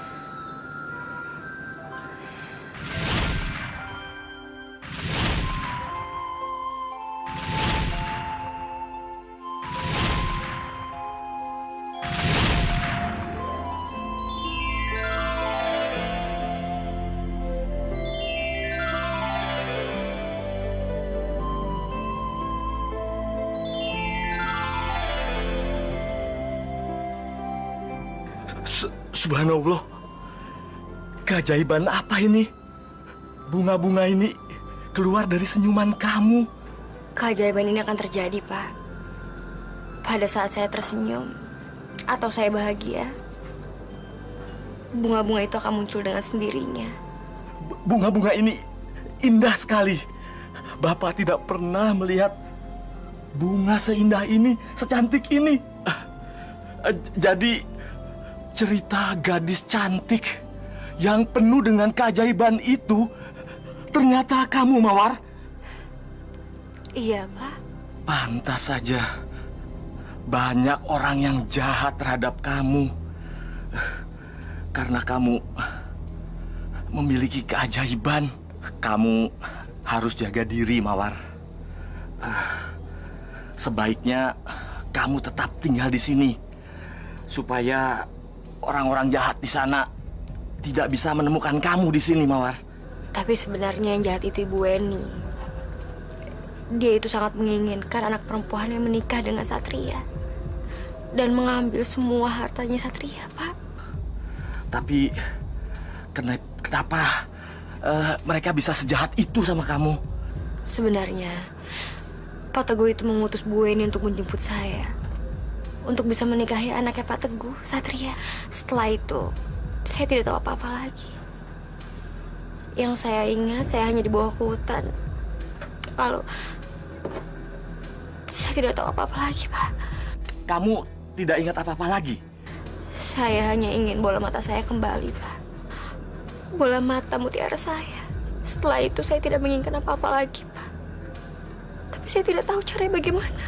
Subhanallah, keajaiban apa ini? Bunga-bunga ini keluar dari senyuman kamu. Keajaiban ini akan terjadi, Pak. Pada saat saya tersenyum atau saya bahagia, bunga-bunga itu akan muncul dengan sendirinya. Bunga-bunga ini indah sekali. Bapak tidak pernah melihat bunga seindah ini, secantik ini. Jadi cerita gadis cantik yang penuh dengan keajaiban itu ternyata kamu, Mawar. Iya, Pak. Pantas saja banyak orang yang jahat terhadap kamu. Karena kamu memiliki keajaiban. Kamu harus jaga diri, Mawar. Sebaiknya kamu tetap tinggal di sini supaya orang-orang jahat di sana tidak bisa menemukan kamu di sini, Mawar. Tapi sebenarnya yang jahat itu Ibu Weni. Dia itu sangat menginginkan anak perempuan yang menikah dengan Satria dan mengambil semua hartanya Satria, Pak. Tapi kenapa mereka bisa sejahat itu sama kamu? Sebenarnya Pak Teguh itu mengutus Bu Weni untuk menjemput saya, untuk bisa menikahi anaknya Pak Teguh, Satria. Setelah itu saya tidak tahu apa-apa lagi. Yang saya ingat, saya hanya dibawa ke hutan. Lalu saya tidak tahu apa-apa lagi, Pak. Kamu tidak ingat apa-apa lagi? Saya hanya ingin bola mata saya kembali, Pak. Bola mata mutiara saya. Setelah itu saya tidak menginginkan apa-apa lagi, Pak. Tapi saya tidak tahu caranya bagaimana.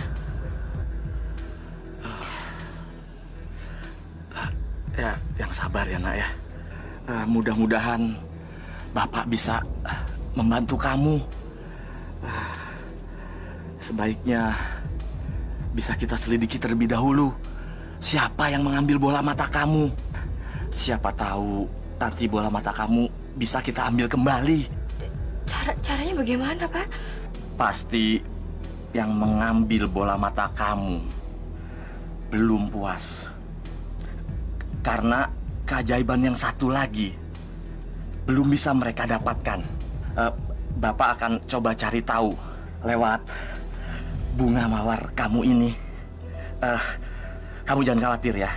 Ya, yang sabar ya, Nak ya. Mudah-mudahan Bapak bisa membantu kamu. Sebaiknya bisa kita selidiki terlebih dahulu siapa yang mengambil bola mata kamu. Siapa tahu nanti bola mata kamu bisa kita ambil kembali. Caranya bagaimana, Pak? Pasti yang mengambil bola mata kamu belum puas. Karena keajaiban yang satu lagi belum bisa mereka dapatkan. Bapak akan coba cari tahu lewat bunga mawar kamu ini. Kamu jangan khawatir ya.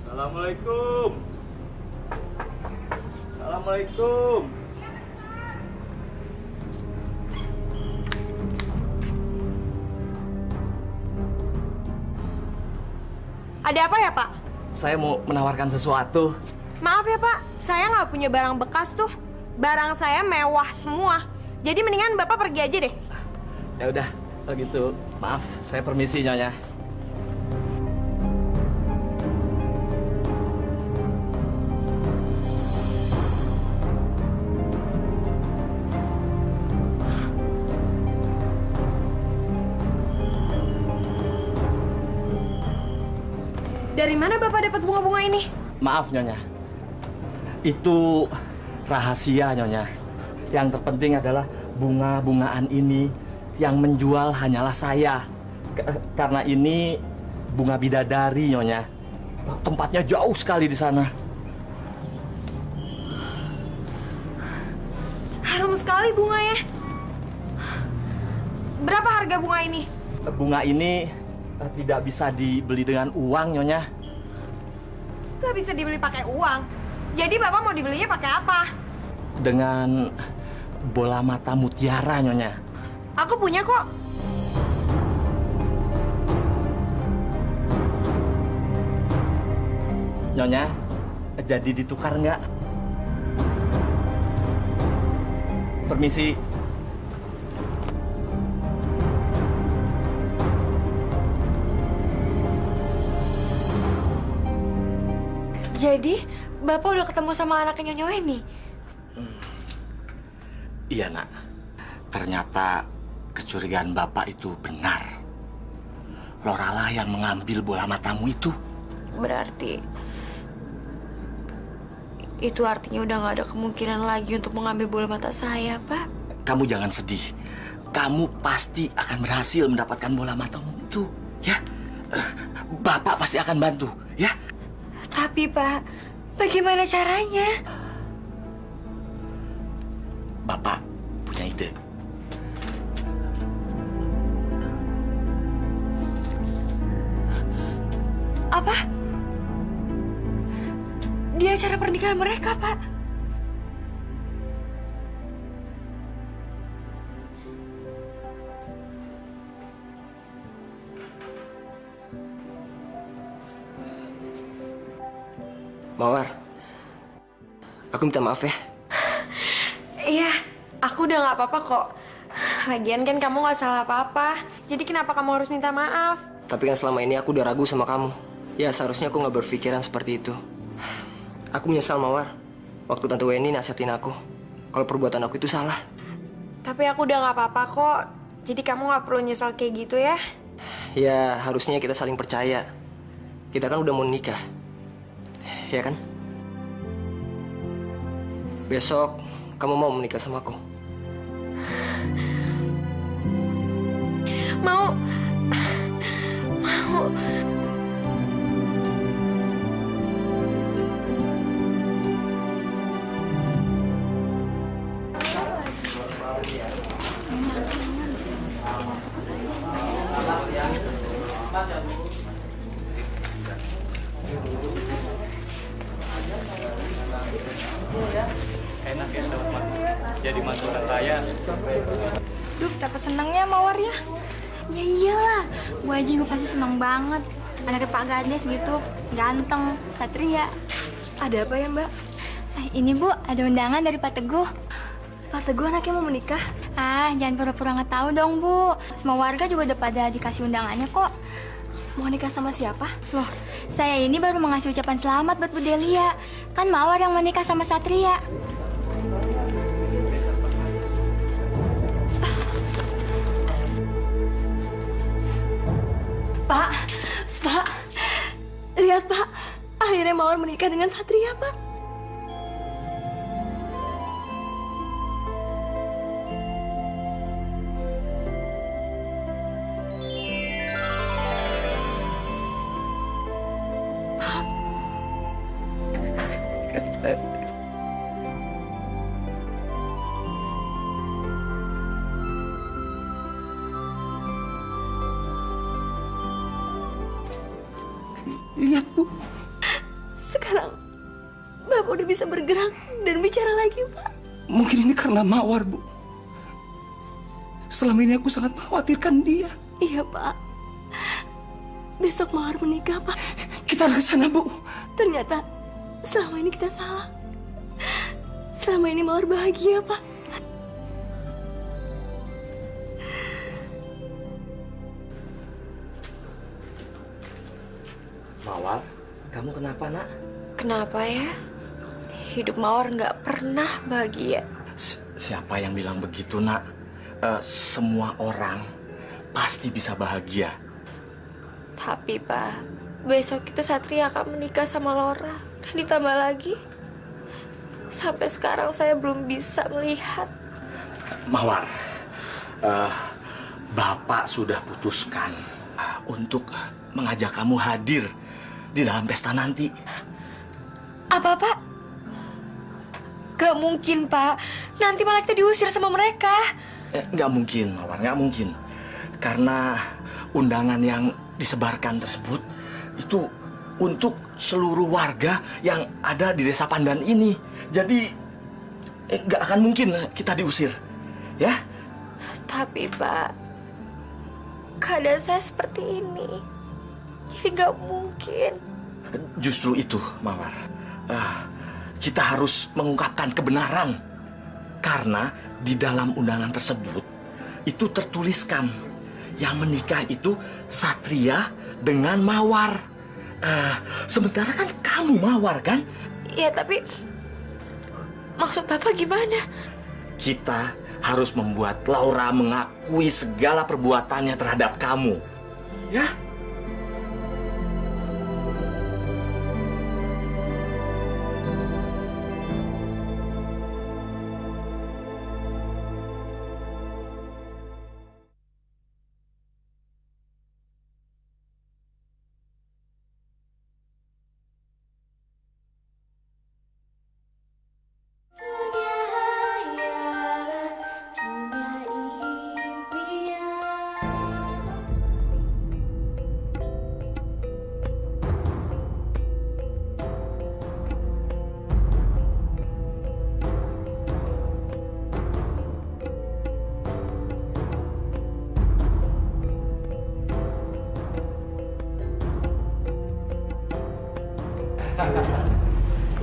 Assalamualaikum. Assalamualaikum. Ada apa ya, Pak? Saya mau menawarkan sesuatu. Maaf ya, Pak. Saya nggak punya barang bekas tuh. Barang saya mewah semua. Jadi mendingan Bapak pergi aja deh. Ya udah, kalau gitu maaf, saya permisi Nyonya. Dari mana Bapak dapat bunga-bunga ini? Maaf Nyonya, itu rahasia Nyonya. Yang terpenting adalah bunga-bungaan ini yang menjual hanyalah saya. Karena ini bunga bidadari Nyonya. Tempatnya jauh sekali di sana. Harum sekali bunganya. Berapa harga bunga ini? Bunga ini tidak bisa dibeli dengan uang Nyonya. Gak bisa dibeli pakai uang. Jadi Bapak mau dibelinya pakai apa? Dengan bola mata mutiara Nyonya. Aku punya kok. Nyonya, jadi ditukar nggak? Permisi. Jadi, Bapak udah ketemu sama anaknya Nyonya Weni? Iya, Nak. Ternyata kecurigaan Bapak itu benar. Loralah yang mengambil bola matamu itu. Berarti itu artinya udah gak ada kemungkinan lagi untuk mengambil bola mata saya, Pak. Kamu jangan sedih. Kamu pasti akan berhasil mendapatkan bola matamu itu, ya. Bapak pasti akan bantu, ya. Tapi, Pak, bagaimana caranya? Bapak punya ide. Apa? Di acara pernikahan mereka, Pak. Mawar, aku minta maaf ya. Iya, aku udah nggak apa-apa kok. Lagian kan kamu nggak salah apa-apa. Jadi kenapa kamu harus minta maaf? Tapi kan selama ini aku udah ragu sama kamu. Ya seharusnya aku nggak berpikiran seperti itu. Aku menyesal Mawar. Waktu Tante Weni nasihatin aku kalau perbuatan aku itu salah. Tapi aku udah nggak apa-apa kok. Jadi kamu nggak perlu nyesal kayak gitu ya. Ya harusnya kita saling percaya. Kita kan udah mau nikah. Ya kan? Besok kamu mau menikah sama aku? Mau. Mau. Enak ya sama jadi mantu orang kaya. Duh, betapa senangnya Mawar ya. Ya iyalah, Bu Haji gue pasti seneng banget. Anaknya Pak Gades gitu, ganteng, satria. Ada apa ya Mbak? Ini Bu, ada undangan dari Pak Teguh. Pak Teguh anaknya mau menikah? Ah, jangan pura-pura nggak tahu dong Bu. Semua warga juga udah pada dikasih undangannya kok. Mau nikah sama siapa? Loh, saya ini baru mau ngasih ucapan selamat buat Bu Delia. Kan Mawar yang menikah sama Satria. Pak, lihat Pak, akhirnya Mawar menikah dengan Satria Pak. Lihat, Bu. Sekarang Bapak udah bisa bergerak dan bicara lagi, Pak. Mungkin ini karena Mawar, Bu. Selama ini aku sangat mengkhawatirkan dia. Iya, Pak. Besok Mawar menikah, Pak. Kita harus ke sana, Bu. Ternyata selama ini kita salah. Selama ini Mawar bahagia, Pak. Mawar, kamu kenapa nak? Kenapa ya? Hidup Mawar nggak pernah bahagia. Siapa yang bilang begitu nak? Semua orang pasti bisa bahagia. Tapi Pak, besok itu Satria akan menikah sama Laura. Dan ditambah lagi, sampai sekarang saya belum bisa melihat. Mawar, Bapak sudah putuskan untuk mengajak kamu hadir di dalam pesta nanti. Apa Pak? Gak mungkin Pak. Nanti malah kita diusir sama mereka. Nggak mungkin, Mawar, nggak mungkin. Karena undangan yang disebarkan tersebut itu untuk seluruh warga yang ada di Desa Pandan ini. Jadi nggak akan mungkin kita diusir, ya? Tapi Pak, keadaan saya seperti ini. Jadi nggak mungkin. Justru itu, Mawar. Kita harus mengungkapkan kebenaran. Karena di dalam undangan tersebut itu tertuliskan yang menikah itu Satria dengan Mawar. Sementara kan kamu Mawar kan? Iya, tapi maksud Bapak gimana? Kita harus membuat Laura mengakui segala perbuatannya terhadap kamu. Ya?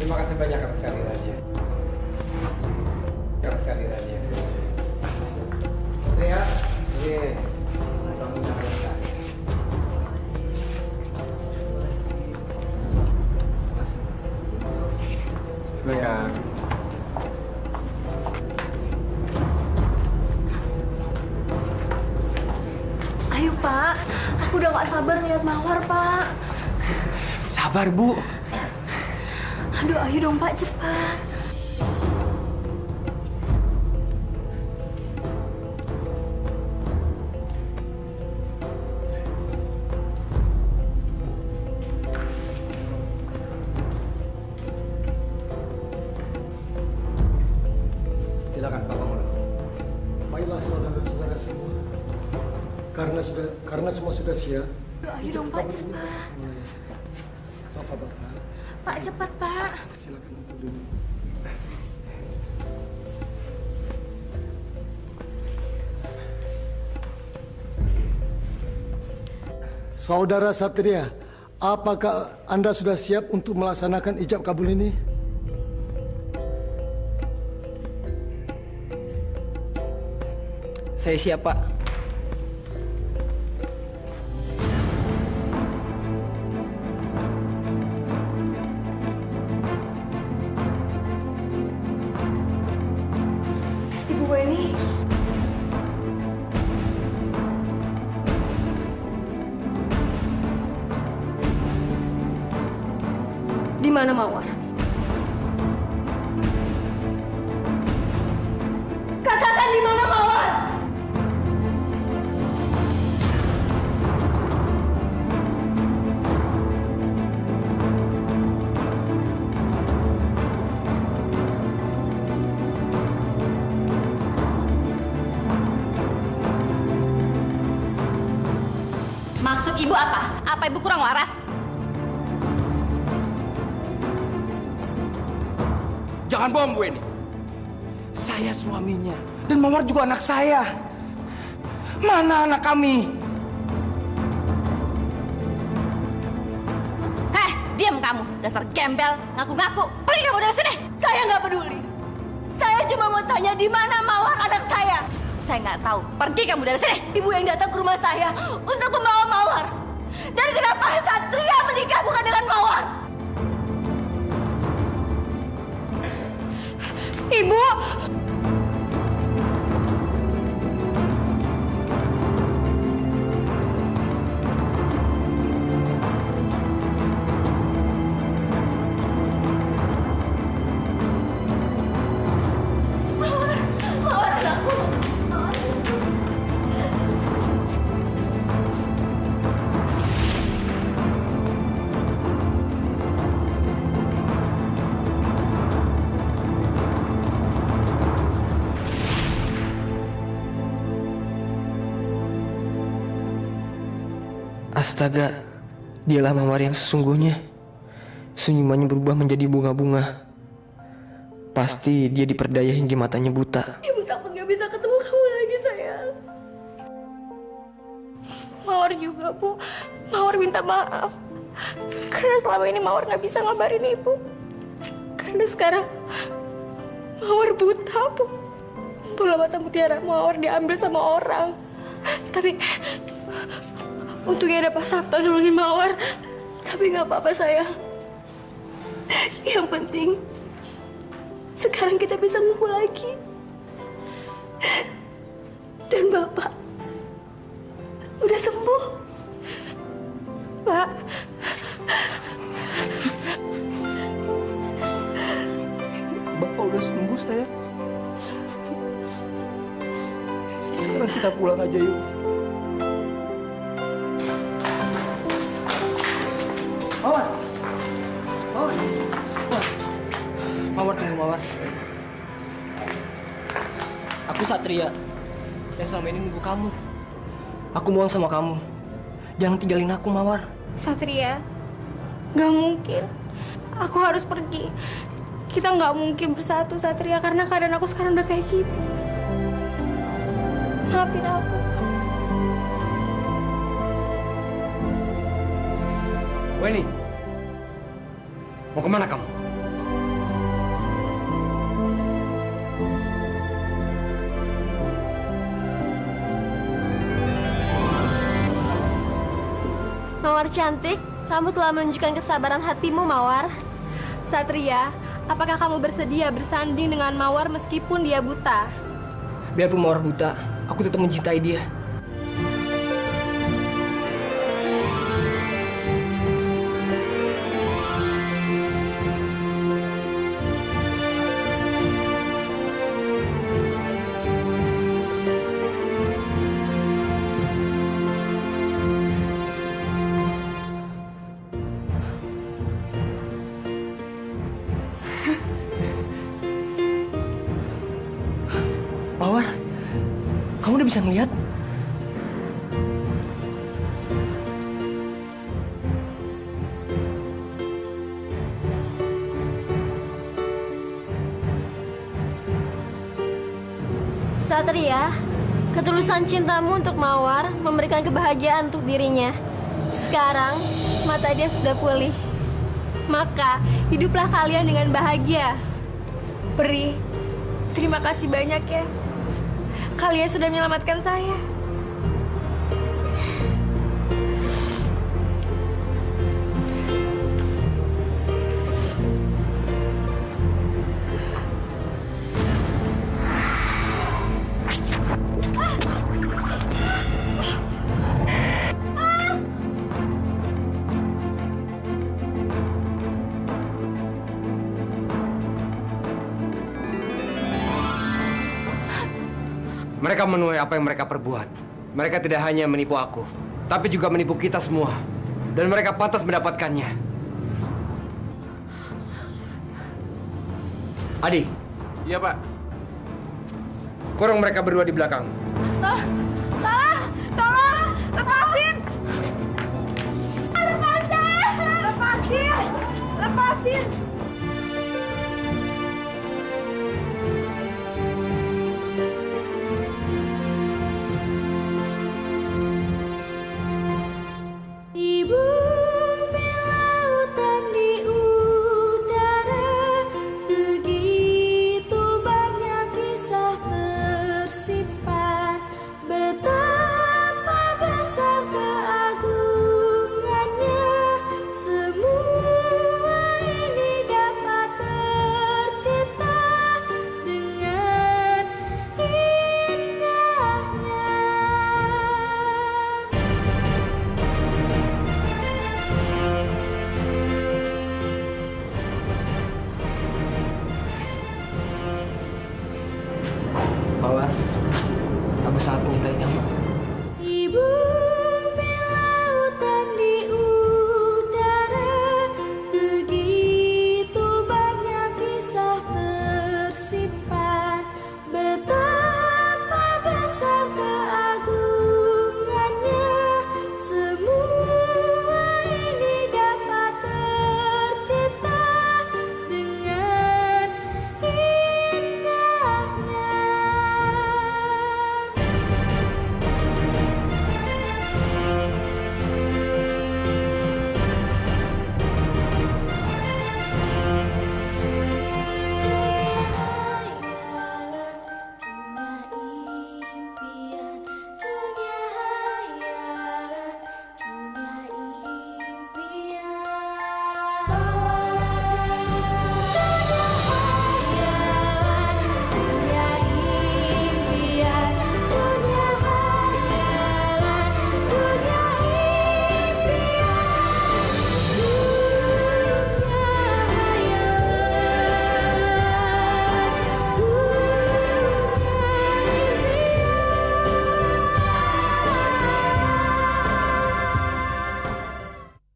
Terima kasih banyak atas kehadirannya. Atas kehadirannya. Satria, ini kamu menyampaikan. Sayang. Ayo Pak, aku udah gak sabar ngeliat Mawar Pak. Sabar Bu. Aduh ayo dong Pak, cepat. Silakan Pak Pengelola. Baiklah saudara-saudara semua. Karena semua sudah siap. Ayo dong Pak, cepat. Bapak-bapak, Pak cepat Pak. silakan untuk duduk. Saudara Satria, apakah Anda sudah siap untuk melaksanakan ijab kabul ini? Saya siap, Pak. Ibu Weni. Di mana Mawar? Katakan di mana Mawar? Maksud ibu apa? Apa ibu kurang waras? Jangan bohong, Bu Eni. Saya suaminya. Dan Mawar juga anak saya. Mana anak kami? Heh, diam kamu, dasar gembel, ngaku-ngaku. Pergi kamu dari sini. Saya nggak peduli. Saya cuma mau tanya di mana Mawar anak saya. Saya nggak tahu. Pergi kamu dari sini. Ibu yang datang ke rumah saya untuk membawa Mawar. Dan kenapa Satria menikah bukan dengan Mawar? Ibu! Mawar anakku! Astaga, dialah Mawar yang sesungguhnya. Senyumannya berubah menjadi bunga-bunga. Pasti dia diperdaya hingga matanya buta. Ibu takut gak bisa ketemu kamu lagi, sayang. Mawar juga, Bu. Mawar minta maaf. Karena selama ini Mawar gak bisa ngabarin Ibu. Karena sekarang Mawar buta, Bu. Bola mata mutiara Mawar diambil sama orang. Tapi untungnya ada Pak Sabto nolongin Mawar. Tapi gak apa-apa, sayang. Yang penting sekarang kita bisa mengumpul lagi. Dan Bapak udah sembuh. Pak. Bapak udah sembuh, sayang. Sekarang kita pulang aja yuk. Mawar! Mawar! Mawar, tunggu Mawar. Aku Satria yang selama ini nunggu kamu. Aku mohon sama kamu, jangan tinggalin aku, Mawar. Satria, gak mungkin. Aku harus pergi. Kita gak mungkin bersatu, Satria, karena keadaan aku sekarang udah kayak gini. Maafin aku. Weni, mau kemana kamu? Mawar cantik, kamu telah menunjukkan kesabaran hatimu, Mawar. Satria, apakah kamu bersedia bersanding dengan Mawar meskipun dia buta? Biarpun Mawar buta, aku tetap mencintai dia. Mawar, kamu udah bisa ngeliat? Satria, ketulusan cintamu untuk Mawar memberikan kebahagiaan untuk dirinya. Sekarang, mata dia sudah pulih. Maka, hiduplah kalian dengan bahagia. Peri, terima kasih banyak ya. Kalian sudah menyelamatkan saya. Mereka menuai apa yang mereka perbuat. Mereka tidak hanya menipu aku, tapi juga menipu kita semua. Dan mereka pantas mendapatkannya. Adi. Iya, Pak. Kurang mereka berdua di belakang. Ah,